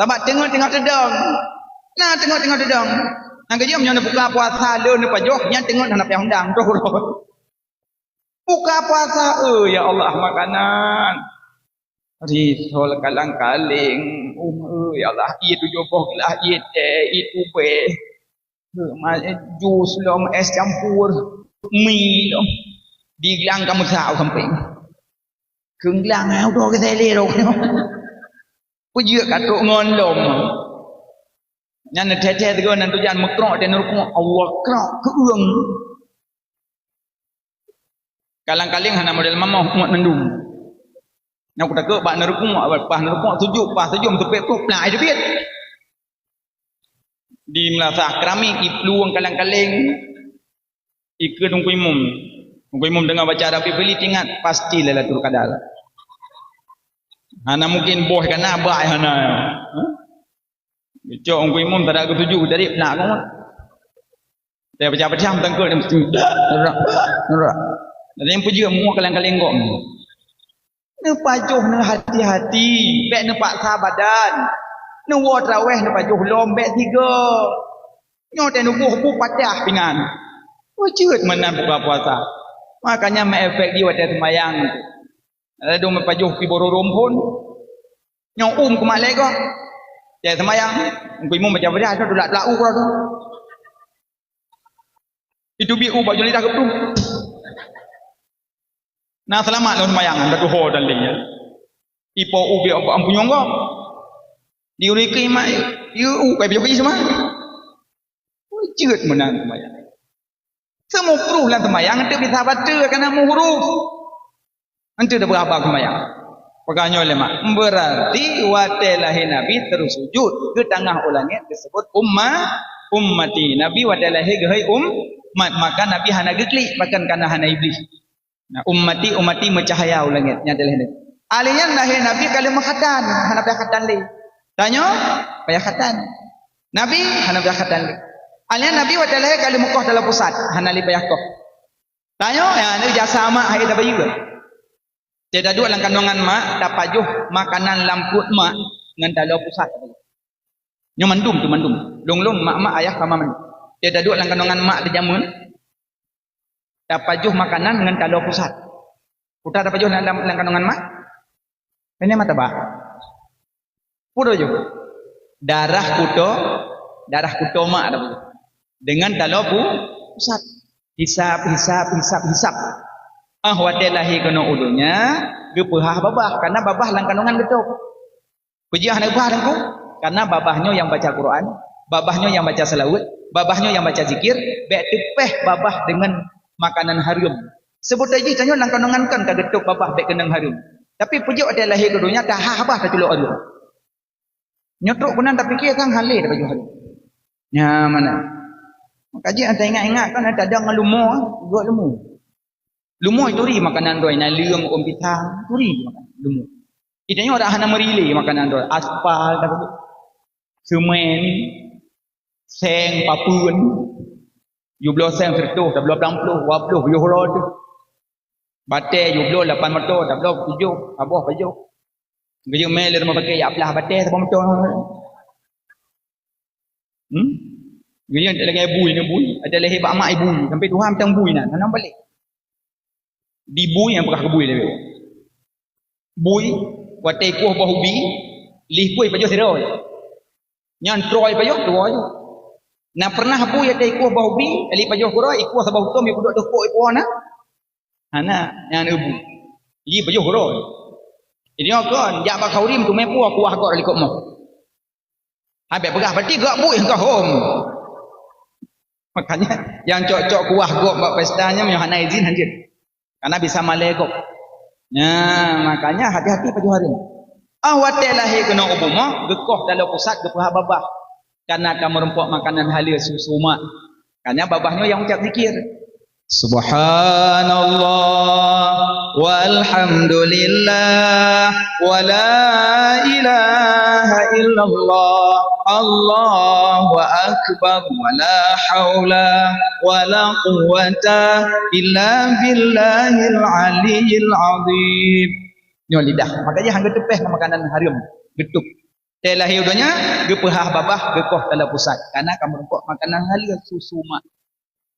Lamat tengok tedang. Nah tengok tedang. Nang kerja menyo buka puasa le ne pajoh nyan tengok nak piang undang doh. Buka puasa ya Allah makanan. Risol kalang-kaling ya Allah itu joboh lah itu be jus lom es campur mie lom digelang kamu tahu sampai kenglang au do ke tele ro pujia katuk ngon lom nyan tete tego nan tu jan mekrok dan rukuk Allah krok keung kalang-kaling hana model mamah muat mendung. Nak aku takut bak nerukung tujuh mentepek tu pelai dia biat. Di melasah keramik iplu ang kalang-kaling ikut ungku imum dengan baca Arabi beli tingat pasti Lailatul Qadar. Hana mungkin boh kana bai hana. Cok ungku imum tak ada ketujuh dari pelak kamu. Dia baca macam tangkul dia mesti norak. Dan yang puji semua kalang-kaling kok. Ne pajuh ne hati-hati, bek ne paksa badan. Ne wa tarawih ne pajuh lom bek tiga. Nyo te nu buh patah pingan. Wajud menan buka puasa. Makanya efek dia pada sembahyang. Ada dong pajuh pi bororom pun. Nyo ke mak lek kok. Dia sembahyang, ngku imam baca baca tu dak lau kau tu. Itu bi baju lidah ketu. Nah selamat lawan mayang dah tuho dan dia. Ipo ubi apa ampunyong kau. Diuri ke mak you kai baju semua. Wujud menang mayang. Semua pruh lah mayang tu bisa baca kena huruf. Nanti dah berapa mayang. Pegahnya oleh mak. Berarti wate lahir Nabi terus sujud ke tengah ulangnya disebut ummati. Nabi wate lahir gehai umat, maka Nabi hana geklik bahkan kana hana iblis. Nah, ummati mencahaya ulangnya nyata lahir. Alian lahir Nabi kalau makhatan, hana payah khatan li. Tanya, payah khatan. Nabi hana payah khatan li. Alian Nabi wate lahir kalau mukoh dalam pusat, hana li payah koh. Tanya, ya ni jasa mak hai dapat juga. Dia duduk dalam kandungan mak, tak pajuh makanan lamput mak dengan dalam pusat. Nyo mandum tu mandum. Long mak ayah sama mandum. Dia duduk dalam kandungan mak di jamun. Tak pajuh makanan dengan dalam pusat. Putar tak pajuh dalam kandungan mak. Ini mata bah. Pudo je. Darah kuto mak ada pajuh. Dengan dalam pusat. Hisap. Wate lahir kena ulunya gepehah babah karena babah lang kandungan getuk. Pujian babah dengku karena babahnya yang baca Quran, babahnya yang baca selawat, babahnya yang baca zikir, baik tepeh babah dengan makanan harum. Sebut aja tanya lang kandungan kan ka getuk babah baik kenang harum. Tapi puji wate lahir kedunya dah babah tak culuk adu. Nyotruk punan tak fikir kan halih dah baju harum. Nya mana? Makaji anda ingat-ingat kan ada ngalumur, buat lemu. Lumur itu ri makanan doi, naliung pitang, itu ri makanan lumur. Itanya orang hana merilih makanan doi, aspal, semen, seng, papun, jublo seng sertuh, dah belah 60, 20, yuh rod. Bate jublo 8 motor, dah belah 7, abah pajuh. Gaya mel rumah pakai ya belah bate 8 motor. Gaya lagi bui, ada lagi bak mak ibu, sampai Tuhan tang bui nak, nanam balik. Di bui yang pernah kebui dia. Bui watai kuah bahubi, lih kuih pajuh siroi. Nyan troi pajuh troi. Nah pernah bui watai kuah bahubi, lih pajuh kuroi, kuah sabah hutum yang duduk dekok iku ana. Ana nyan ibu. Lih pajuh kuroi. Jadi kan, jak bak kaurim tu mepu kuah kok likok mo. Habis pegah berarti gak bui engkau hom. Makanya yang cocok kuah gok bak pestanya menyo hana izin hanjir. Karena bisa malegok. Nah, makanya hati-hati pada hari ini. Wate lahir kena ubumah, gekoh dalam pusat, gepah babah. Karena kamu rempok makanan halal susu mak. Karena babahnya yang ucap zikir. Subhanallah walhamdulillah wa la ilaha illallah Allahu akbar wa la haula wa la quwwata illa billahil aliyyil azim. Nyo lidah. Makanya hang getepeh makanan harum, getuk. Teh lahir udahnya gepehah babah gekoh dalam pusat. Karena kamu rempok makanan halal susu mak.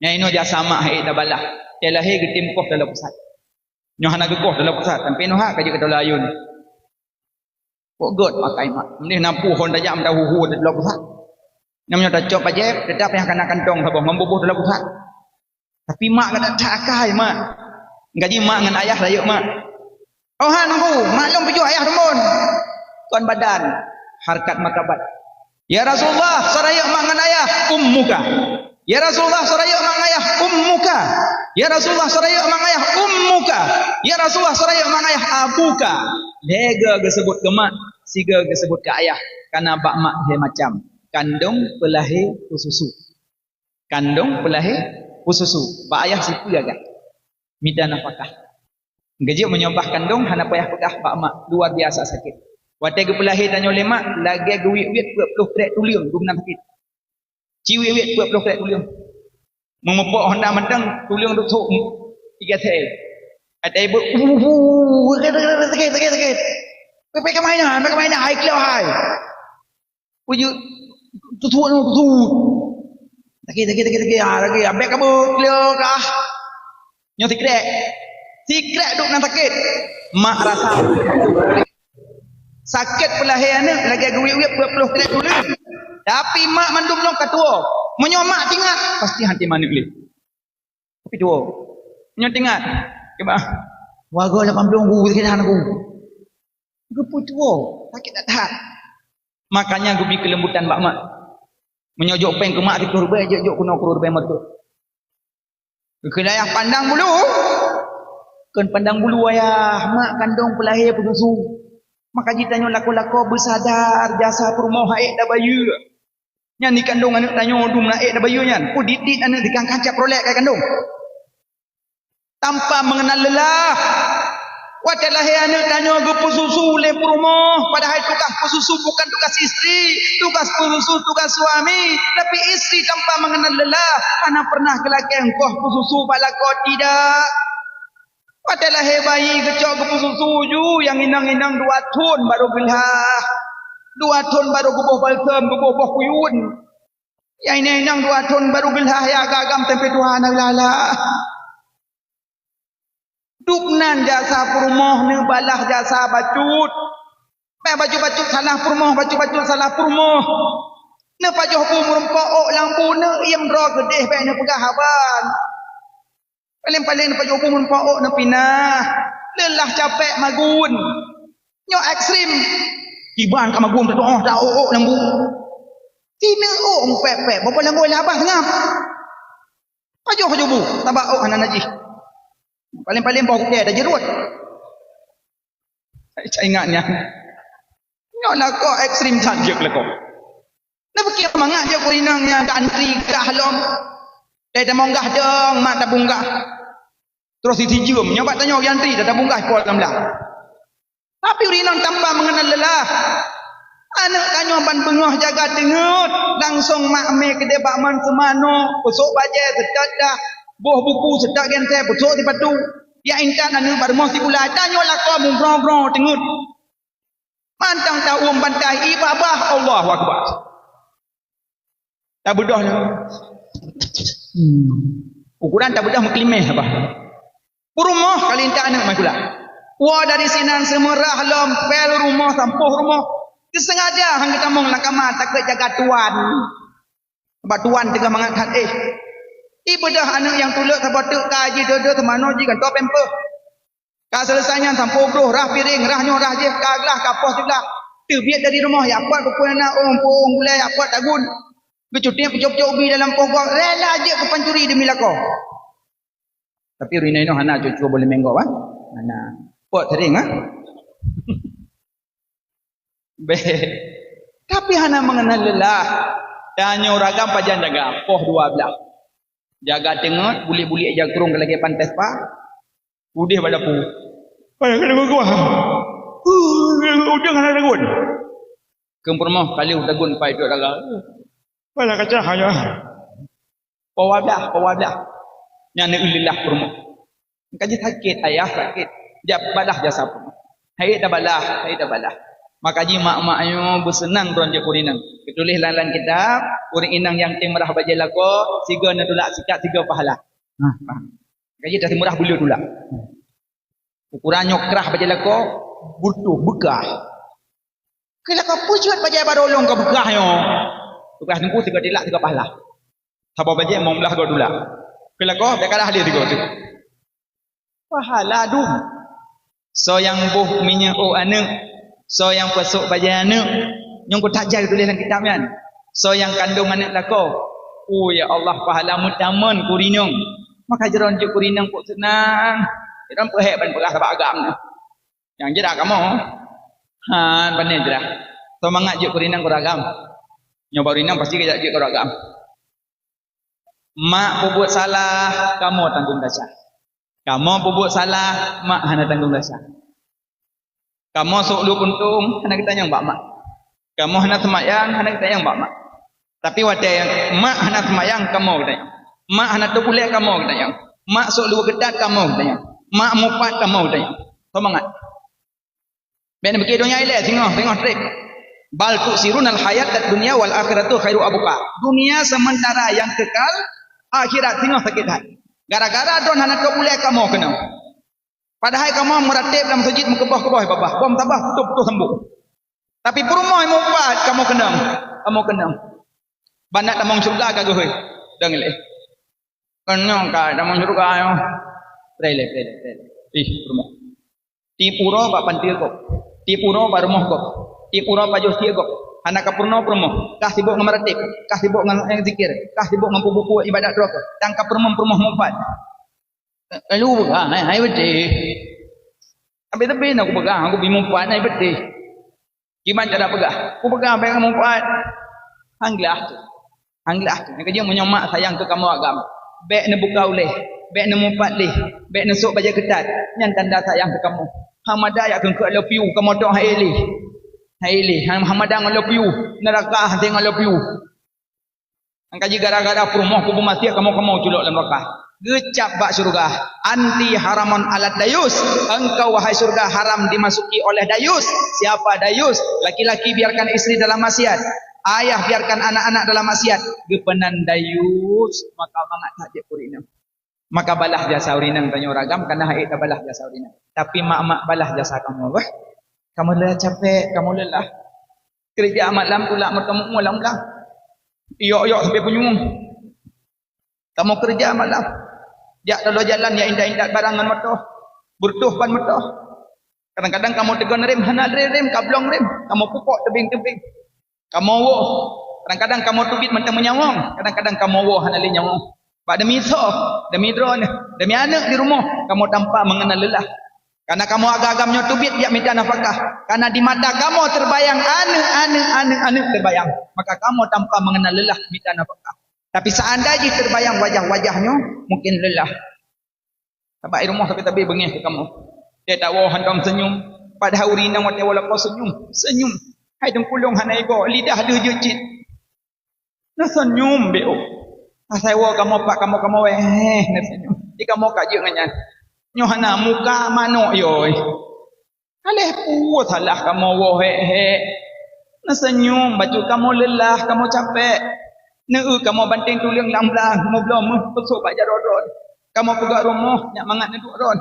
Yang ini dia sama hai dah balah. Teh lahir getim koh dalam pusat. Nyo hana gekoh dalam pusat. Sampai noh hak kaji kata layun. Kok god pakai mak. Mendih nampu hon dajak dah huhu dalam pusat. Namanya dah cop aja, tetap yang kena kantong sabah membubuh dalam pusat. Tapi mak kata tak akai mak. Gaji mak dengan ayah layuk mak. Oh han nunggu, maklum pejuh ayah temun. Kon badan harkat makabat. Ya Rasulullah, saraya mak dengan ayah ummuka. Ya Rasulullah saraya mak ayah ummuka. Ya Rasulullah saraya mak ayah ummuka. Ya Rasulullah saraya mak ayah abuka. Lega disebut ke mak, siga disebut ke ayah. Karena bak mak dia macam kandung pelahir pususu. Kandung pelahir pususu. Bak ayah sipu agak. Mida nafkah. Gaji menyobah kandung hana payah pegah bak mak, luar biasa sakit. Watai ke pelahir tanya oleh mak, lagi gewit-wit 20 trek tuliung guna sakit. Ciwi-wit 20 trek tuliung. Memepok hendak mentang tuliung duk sok 3 trek. Ada ibu sakit. Pergi mainan, hai keluar hai. Puju tutut. Sakit. Lagi ambek kamu keluar kah? Nyo Tikrek duk nang sakit. Mak rasa sakit pelahirnya lagi gewit-wit 20 trek tuliung. Tapi mak mandum long katua. Menyomak tinggal pasti hati manik leh. Tapi tua. Nyo tinggal. Keba. Warga 80 sakit aku. Gepu tua, sakit tak tahan. Makanya gue bikin kelembutan bak mak. Menyojok peng ke mak di kurba jok kuno kurba motor. Kelayah pandang bulu. Kan pandang bulu ayah mak kandung pelahir pususu. Maka kita tanya lako-lako bersadar jasa perumah haik dah bayu. Yang ni kandung anak tanya dum naik dah bayu nyan. Ku didit anak dikang kancap rolek kai kandung. Tanpa mengenal lelah. Wadalah anak tanya gepu susu le perumah. Padahal tugas susu bukan tugas isteri, tugas susu tugas suami. Tapi isteri tanpa mengenal lelah. Mana pernah kelaki engkau susu balako tidak. Padahlah bayi kecok ke susu ju yang inang-inang 2 tahun baru belah. 2 tahun baru kubuh balsam, kubuh kuyun. Yang inang-inang 2 tahun baru belah ya gagam tempe Tuhan lala. Duknan jasa perumah ni balah jasa bacut. Mai baju-bacut salah perumah, baju-bacut salah perumah. Ne pajoh pu merempok lampu ne iem dro gedeh bae ne pegah haban. Paling-paling dapat jumpa menpaok na pinah. Lelah capek magun. Nyok ekstrim. Iban ka magun tu dah ok lambu. Tina ok pepek. Bapa lambu labah ngap. Pajoh bu. Tabak ok anak najis. Paling-paling bawa kuda dah jerut. Saya ingatnya. Nyok lah kau ekstrim saja lah kau. Nak fikir semangat je kurinang yang tak antri ke halom. Dah monggah dong, mak dah bunggah. Terus ditijum, nyoba tanya yang tri dah bunggah pol gamlah. Tapi urinang tanpa mengenal lelah. Anak tanya ban bengah jaga tengut, langsung mak me ke debak man semano, besok baje sedak dah, buah buku sedak gente besok di patu. Ya intan anu bar moh sibula tanya lah kau mung tengut. Mantang tahu bantai ibabah Allahu akbar. Tak bedah ni. Ukuran tak bedah muklimeh apa. Rumah kali tak anak mai pula. Wa dari sinan semerah lompel rumah sampuh rumah. Disengaja hang kita mong nakama tak jaga tuan. Sebab tuan tengah mengangkat ibadah anak yang tuluk sabatuk kaji dodo temano ji kan to pempe. Ka selesainya sampuh bro rah piring rah nyo rah je kaglah kapos juga. Terbiat dari rumah ya apa pun anak pung bulai apa tagun. Bercuti pecok-pecok ubi dalam pokok rela je ke pancuri demi lako. Tapi rina ino hana cucu boleh menggo kan? Hana. Pot sering ah. Be. Tapi hana mengenal lelah. Danyo ragam pajan jaga poh 12. Jaga tengok buli-buli aja kurung lagi pantas pa. Udih pada pu. Pada kena gua. Udah kena dagun. Kempurmah kali dagun pai duk daga. Pada kaca hanya. Pawablah. Yang ulillah perumah. Kaji sakit ayah sakit. Dia balah jasa perumah. Hai dah balah. Maka ji mak-maknya bersenang tuan je kurinang. Ketulis lalan kitab, kuring inang yang timrah bajai lako, siga na tulak sikat 3 pahala. Kaji dah timrah bulu tulak. Ukuran nyokrah bajai lako butuh bekah. Kalau kau pucut bajai barolong kau bekah yo. Tugas nunggu 3 dilak 3 pahala. Sabab bajai mau belah 2 tulak. Kalau kau dah kalah dia 3 tu. Pahala dum. So yang buh minyak anak. So yang pesuk bajai anak. Yang kau tak jaga tulisan kitab kan. So yang kandung anak lako. Oh ya Allah pahala mutaman kurinang. Maka jeron je kurinang kok senang. Jeron perhek ban perah sabak agam. Yang jerak kamu. Han panen jerak. Semangat je kurinang kuragam. Nyoba kurinang pasti kejak je kuragam. Mak berbuat salah, kamu tanggung dosa. Kamu berbuat salah, mak hana tanggung dosa. Kamu sok lu puntung, hana kita yang mak. Kamu hana semayang, hana kita yang mak. Tapi wadah yang mak hana semayang, kamu kita yang. Mak hana terpulih, kamu kita yang. Mak sok lu gedat, kamu kita yang. Mak mupat, kamu kita yang. Semangat. Ben begitu dunia ile, tengok trik. Bal tu'sirunal hayatad dunya wal akhiratu khairu abqa. Dunia sementara yang kekal, akhirat tengok sakit hati. Gara-gara don hana kau boleh kamu kena. Padahal kamu meratib dalam masjid mukebah-kebah babah. Bom tabah betul-betul sembuh. Tapi perumah yang mupat kamu kena. Banyak damang surga kagak hoi. Dengle. Kena ka damang surga yo. Prele. Perumah. Ti puro ba pantil kok. Ti puro ba rumah kok. Ti puro ba jos kok. Anak kapurno perumah, kah sibuk ngemeratib, kah sibuk ngang zikir, kah sibuk ngang buku ibadat doa, tangkap perumah mumpat. Lalu hai beti. Tapi nak aku pegang, aku bimumpat hai beti. Gimana cara pegah? Aku pegang apa yang kamu buat? Hanglah tu. Hanglah tu. Yang kerja menyomak sayang ke kamu agam. Bek ne buka oleh. Bek ne mumpat leh. Bek ne sok baja ketat. Yang tanda sayang ke kamu. Hamada ya ke love you. Kamu doa hai leh. Hai leh. Hamada love you. Neraka tengok love you. Angkaji gara-gara perumah kubur mati kamu culuk dalam neraka. Gecap bak surga. Anti haramun alat dayus. Engkau wahai surga haram dimasuki oleh dayus. Siapa dayus? Laki-laki biarkan istri dalam maksiat. Ayah biarkan anak-anak dalam maksiat. Gepenan dayus. Maka mangat tak purina. Maka balah jasa urinang tanya ragam. Karena haid tak balah jasa urinang. Tapi mak-mak balah jasa kamu. Wah, kamu lelah capek. Kamu lelah. Kerja amat lam pula bertemu mulam-mulam. Iyok-iyok sampai penyung. Kamu kerja amat lam. Jak lalu jalan ya indah-indah barangan matoh. Burtuh pan matoh. Kadang-kadang kamu tegon rem, hana rem, kablong rem. Kamu pupuk tebing-tebing. Kamu wo. Kadang-kadang kamu tubit mentang menyawang. Kadang-kadang kamu wo hana le nyawang. Pak demi so, demi drone, demi anak di rumah, kamu tanpa mengenal lelah. Karena kamu agak-agamnya tubit dia minta nafkah. Karena di mata kamu terbayang anak terbayang. Maka kamu tanpa mengenal lelah minta nafkah. Tapi seandainya terbayang wajah-wajahnya, mungkin lelah. Sebab di rumah tapi bengih ke kamu. Dia tak wah handam senyum. Padahal urina mati wala kau senyum. Senyum. Hai deng pulung hanai go. Lidah dia jecit. Nah senyum beo. Asai wah kamu pak kamu nah senyum. Jika kamu kajik dengan nyohana muka mano yoi. Aleh puas salah kamu wah Nah senyum. Baju kamu lelah. Kamu capek. Kamu banting tulang lamlang, kamu belum besok baca rodon. Kamu pegak rumah, nak mangat duduk ron.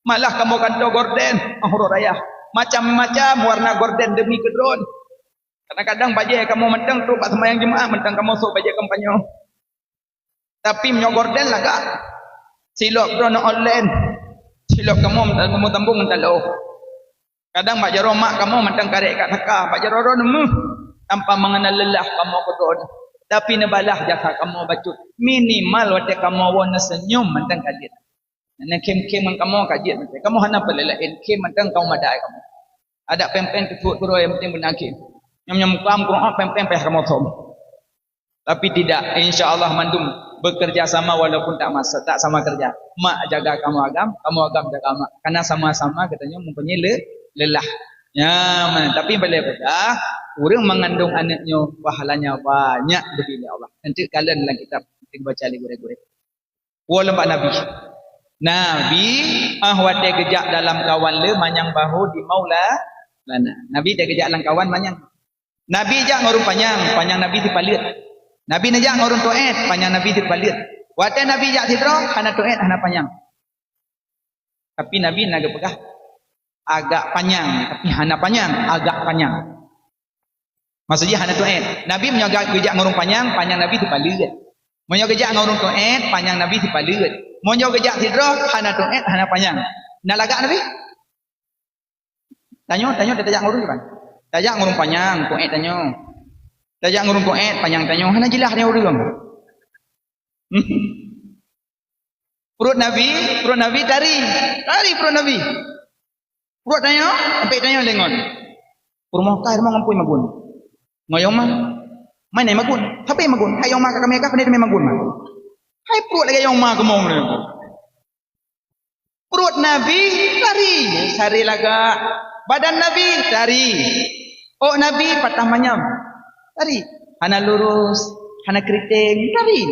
Malah kamu kantau gorden, ahur raya. Macam-macam warna gorden demi kedron. Kadang-kadang baju kamu mentang tu pak sembahyang jemaah, mentang kamu sok baju kampanye. Tapi menyo gorden lah kak. Silok drone online. Silok kamu tambung mentalo. Kadang baca romak kamu mentang karek kat taka, baca rodon tanpa mengenal lelah kamu kedron. Tapi nebalah jasa kamu bacut. Minimal waktu kamu wana senyum mentang kajian. Nana kem-kem kamu kajian. Kamu hana pelelain. Kem mentang kamu madai kamu. Ada pem-pem ketut turun yang penting benakin. Nyam-nyam kamu kurang pem-pem peh kamu tom. Tapi tidak. InsyaAllah mandum bekerja sama walaupun tak masa. Tak sama kerja. Mak jaga kamu agam jaga mak. Karena sama-sama katanya mempunyai lelah. Ya, tapi bela-bela orang mengandung anaknya pahalanya banyak bila Allah. Nanti kalian dalam kitab kita baca lagi gure-gure. Wala pak Nabi wate gejak dalam kawan le manyang bahu di maula lana. Nabi dia gejak dalam kawan manyang. Nabi jak ngurung panjang Nabi dipalit. Nabi najak ngurung toet, panjang Nabi dipalit. Wate Nabi jak sidro, hana toet hana panjang. Tapi Nabi naga pegah agak panjang, tapi hana panjang, agak panjang. Maksudnya hana tu'ed. Nabi menyogak gejak ngurung panjang Nabi dipalit. Menyogak gejak ngurung tu'ed, panjang Nabi dipalit. Menyogak gejak sidro, hana tu'ed, hana panjang. Nak lagak Nabi? Tanya dia tajak ngurung kan? Tajak ngurung panjang, tu'ed tanya. Tajak ngurung tu'ed, panjang tanya. Hana jelas dia urung. Perut Nabi dari perut Nabi. Perut tanya, sampai tanya lengon. Rumah kah rumah ngampui magun. Ngoyong mah. Mana magun? Tapi magun. Hai yang mah kami kah pandai magun mah. Hai perut lagi yang mah kemong ni. Perut Nabi sari laga. Badan Nabi sari. Oh Nabi patah manyam. Sari. Hana lurus, hana keriting, sari.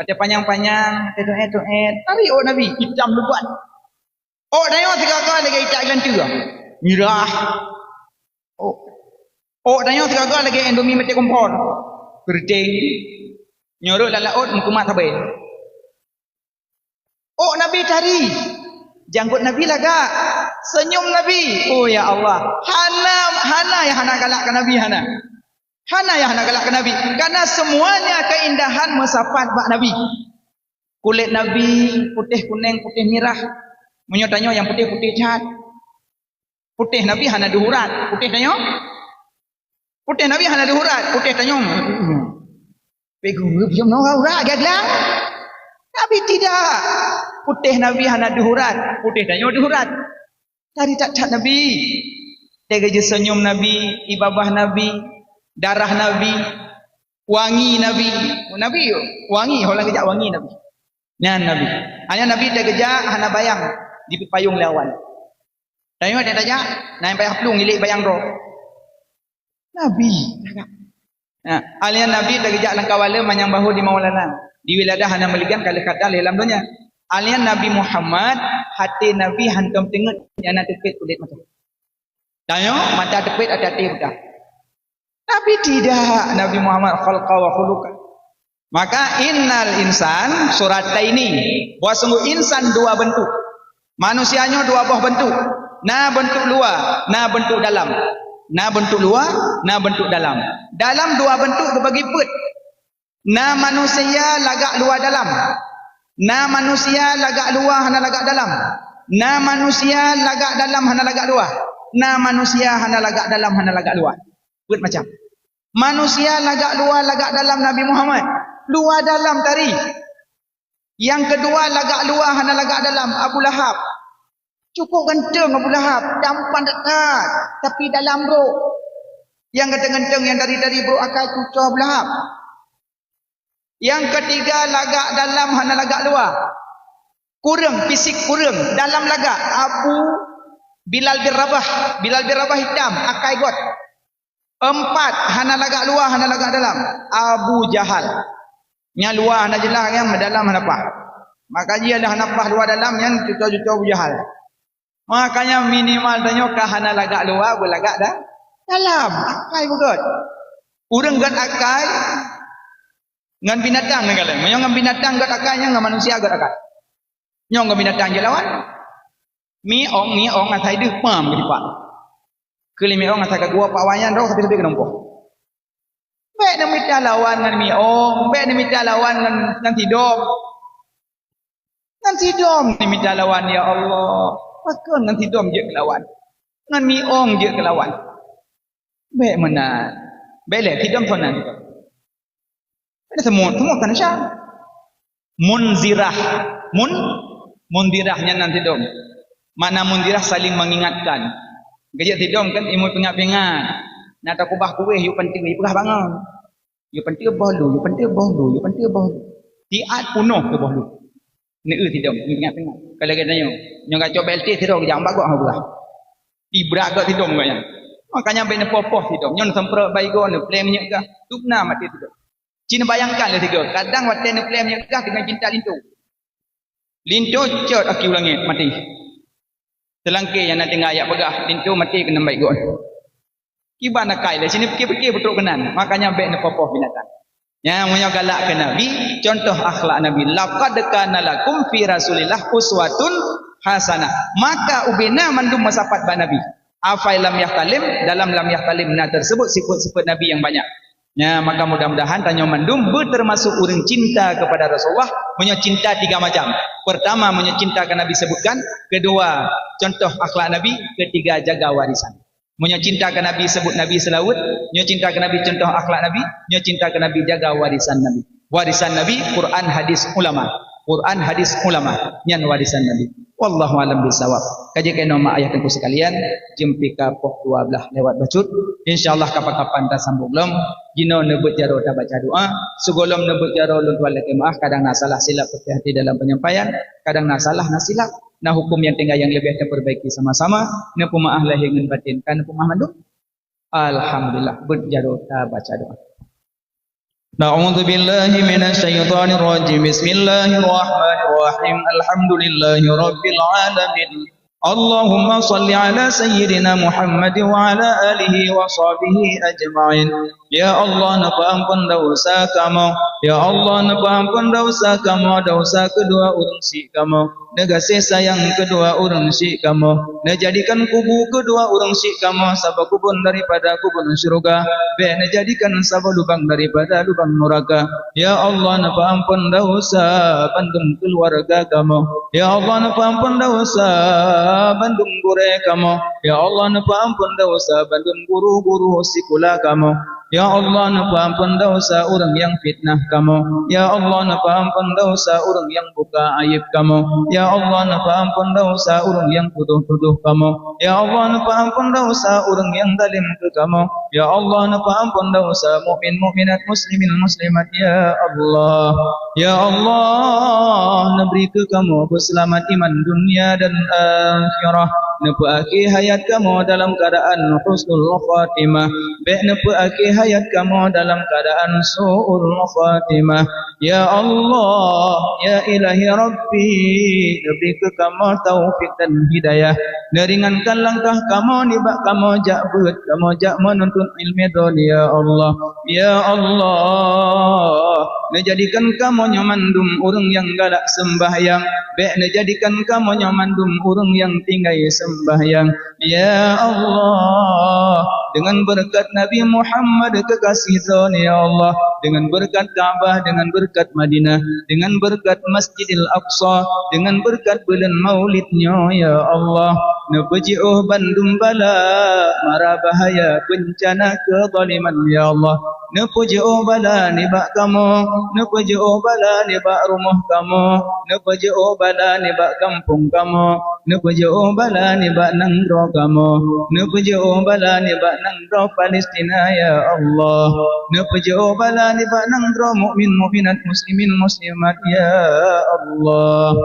Ada panjang-panjang, tuet. Sari oh Nabi hitam lebat. Oh, dayo tiga-tiga lagi itak ganti ke? Mirah. Oh, dayo tiga-tiga lagi Indomie mati kompor. Keriting. Nyorok lalaut mukumat sabai. Oh, Nabi cari. Janggut Nabi laga. Senyum Nabi. Oh ya Allah. Hana yang hana galakkan Nabi hana. Hana yang hana galakkan Nabi. Karena semuanya keindahan mesafat bak Nabi. Kulit Nabi putih kuning, putih merah. Menyotanya yang putih-putih cat. Putih Nabi hana duhurat. Putih tanya. Putih Nabi hana duhurat. Putih tanya. Pegu, jom urat gaglang. Nabi tidak. Putih Nabi hana duhurat. Putih tanya duhurat. Tadi tak cat Nabi. Tega je senyum Nabi, ibabah Nabi, darah Nabi, wangi Nabi. Oh, Nabi wangi, orang kejak wangi Nabi. Nyan Nabi. Hanya Nabi tega je hana bayang di payung lawan. Tanya dia tanya, naik bayang pelung ilik bayang roh. Nabi. Nah, alian Nabi tega je lang kawala manyang bahu di maulana. Di wiladah hana meligan kali kata dalam dunia. Alian Nabi Muhammad hati Nabi hantam tengok yang nak tepit kulit macam. Tanya mata tepit ada hati budak. Tapi tidak, Nabi Muhammad khalqa wa khuluqa. Maka innal insan surat ini bahwa sungguh insan dua bentuk. Manusianya dua buah bentuk. Na bentuk luar, na bentuk dalam. Na bentuk luar, na bentuk dalam. Dalam dua bentuk berbagi put. Na manusia lagak luar dalam. Na manusia lagak luar hana lagak dalam. Na manusia lagak dalam hana lagak luar. Na manusia hana lagak dalam hana lagak luar. Put macam. Manusia lagak luar lagak dalam Nabi Muhammad. Luar dalam tadi. Yang kedua lagak luar hana lagak dalam Abu Lahab. Cukup ganteng Abu Lahab, dampan dekat tapi dalam bro. Yang ganteng-ganteng yang dari bro akal cucah Abu Lahab. Yang ketiga lagak dalam hana lagak luar. Kurang fisik kurang, dalam lagak Abu Bilal bin Rabah. Bilal bin Rabah hitam, akai got. 4 hana lagak luar hana lagak dalam. Abu Jahal. Nya luar hana jelas yang dalam hana apa. Maka dia dah hana apa luar dalam yang cucah-cucah Abu Jahal. Makanya minimal tanya kah hana lagak luar boleh lagak dah dalam. Akai begot. Urang gat akai ngan binatang ni kala. Menyo ngan binatang gat akainya ngan manusia gat akai. Nyong ngan binatang je lawan. Mi ong atai deuk pam ke pak. Keli mi ong atai ka gua pak wayan ro tapi kena nampak. Baik na mita lawan ngan mi ong, baik na mita lawan ngan tidom. Ngan tidom ni mita lawan ya Allah. Pakon ngan tidom je kelawan. Ngan mi ong je kelawan. Baik mana. Baik le tidom thonan juga. Ada semua kan Syam. Munzirah. Mundirahnya nanti dom. Mana mundirah saling mengingatkan. Gajak tidom kan imut pengat-pengat. Nak tak kubah kuih you penting you pegah bangun. You penting bahlu, you penting bahlu, you penting bahlu. Tiat punuh ke bahlu. Ni tidom pengat-pengat. Kalau katanya nyo gak coba LT tidom jangan bagak ha belah. Ibrak gak tidom gaknya. Makanya bena popoh tidom. Nyon sempra baigo ne play menyek gah. Tupna mati tidom. Cina bayangkan lah tiga. Kadang waktu ni play menyegah dengan cinta lintu. Lintu cut aki ulangit mati. Selangkir yang nak tinggal ayat begah. Lintu mati kena baik gon. Kibar nak kai lah. Sini fikir-fikir betul kenan. Makanya baik nak popoh binatang. Yang punya galak ke Nabi. Contoh akhlak Nabi. Laqad kana lakum fi Rasulillah uswatun hasanah. Maka ubina mandum masapat ba Nabi. Afai lam yahtalim. Dalam lam yahtalim na tersebut sifat-sifat Nabi yang banyak. Ya, maka mudah-mudahan tanya mandum termasuk orang cinta kepada Rasulullah. Punya cinta 3 macam. Pertama, punya cinta ke Nabi sebutkan. Kedua, contoh akhlak Nabi. Ketiga, jaga warisan. Punya cinta ke Nabi sebut Nabi selawut. Punya cinta ke Nabi contoh akhlak Nabi. Punya cinta ke Nabi jaga warisan Nabi. Warisan Nabi Quran hadis ulama. Quran hadis ulama. Nyan warisan Nabi. Wallahu alam bisawab. Kaji kena mak ayah tengku sekalian, jempi ka pok 12 lewat bacut. Insyaallah kapan-kapan ta sambung lom. Jino nebut jaro ta baca doa, sugolom nebut jaro lun tuan leke maaf kadang nak salah silap hati dalam penyampaian, kadang nak salah nak silap. Nah hukum yang tinggal yang lebih kita perbaiki sama-sama. Ne pemaah lahir ngan batin kan pemaah manduk. Alhamdulillah bet jaro ta baca doa. Na'udzu billahi minasy syaithanir rajim. Bismillahirrahmanirrahim. Alhamdulillahi rabbil alamin. Allahumma salli ala sayyidina Muhammad wa ala alihi wa sahbihi ajma'in. Ya Allah, napa ampun dosa kamu. Ya Allah, napa ampun dosa kamu, dosa kedua urang si kamu. Negasih sayang kedua urang si kamu. Nejadikan kubu kedua urang si kamu sabab kubun daripada kubun syurga. Be nejadikan sabab lubang daripada lubang neraka. Ya Allah, napa ampun dosa bandung keluarga kamu. Ya Allah, napa ampun dosa bandung gure kamu. Ya Allah, napa ampun dosa bandung guru-guru sekolah kamu. Ya Allah, napa ampun dosa orang yang fitnah kamu. Ya Allah, napa ampun dosa orang yang buka aib kamu. Ya Allah, napa ampun dosa orang yang tuduh-tuduh kamu. Ya Allah, napa ampun dosa orang yang zalim ke kamu. Ya Allah, napa ampun dosa mukmin mukminat muslimin muslimat. Ya Allah, ya Allah, neberi ke kamu selamat iman dunia dan akhirah. Nepaaki hayat kamu dalam keadaan husnul khatimah. Nepaaki hayat kamu dalam keadaan su'ul khatimah. Ya Allah, ya ilahi Rabbi, beri ke kamu taufik dan hidayah. Neringankan langkah kamu, nibak kamu jak beut, kamu jak menuntut ilmu dunia. Ya Allah, ya Allah, nejadikan kamu nyamandum orang yang galak sembahyang. Nejadikan kamu nyamandum orang yang tinggal sembahyang. Ya Allah, dengan berkat Nabi Muhammad kekasih Tuhan, ya Allah, dengan berkat Ka'bah, dengan berkat Madinah, dengan berkat Masjidil Aqsa, dengan berkat bulan maulidnya, ya Allah, nepeji'uh bandum bala mara bahaya bencana kezaliman, ya Allah, nepeji'uh bala nibak kamu, nepeji'uh bala nibak rumah kamu, nepeji'uh bala nibak kampung kamu, nepeji'uh bala nibak nangro kamu, nepeji'uh bala nibak nangro Palestina, ya Allah, nepeji'uh bala nibak nangro mukmin mukminat muslimin muslimat, ya Allah.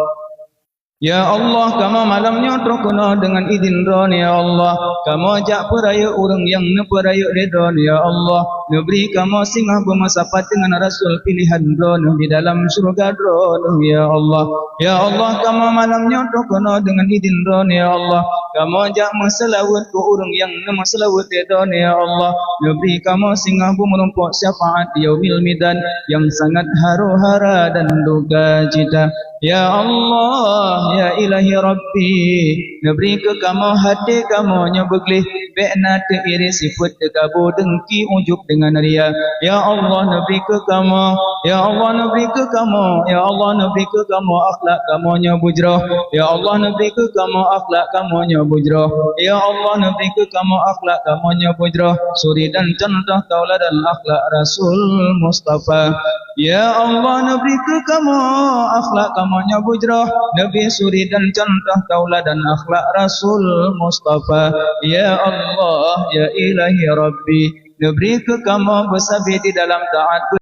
Ya Allah, kamu malamnya terkena dengan izin Ron, ya Allah. Kamu ajak peraya orang yang neperaya redon, ya Allah. Neberi kamu singgah bermasapat dengan Rasul pilihan Ron di dalam surga Ron, ya Allah. Ya Allah, kamu malamnya terkena dengan izin Ron, ya Allah. Kamu ajak masalawat ke orang yang nemasalawat redon, ya Allah. Neberi kamu singgah bermenumpuk syafaat yaumil midan yang sangat haru-hara dan duka cita. Ya Allah, ya ilahi Rabbi, neberi ke kamu hati kamu nyebeglih be'na te'iri sifat tekabu dengki ujub dengan ria. Ya Allah, neberi ke kamu, ya Allah, neberi ke kamu, ya Allah, neberi ke kamu akhlak kamu nyebujroh. Ya Allah, neberi ke kamu akhlak kamu nyebujroh. Ya Allah, neberi ke kamu akhlak kamu nyebujroh. Suri dan contoh tauladan akhlak Rasul Mustafa. Ya Allah, neberi ke kamu akhlak kamu nyebujroh. Nabi suri dan contoh tauladan akhlak Rasul Mustafa. Ya Allah, ya ilahi Rabbi, neberi ke kamu bersabar di dalam taat.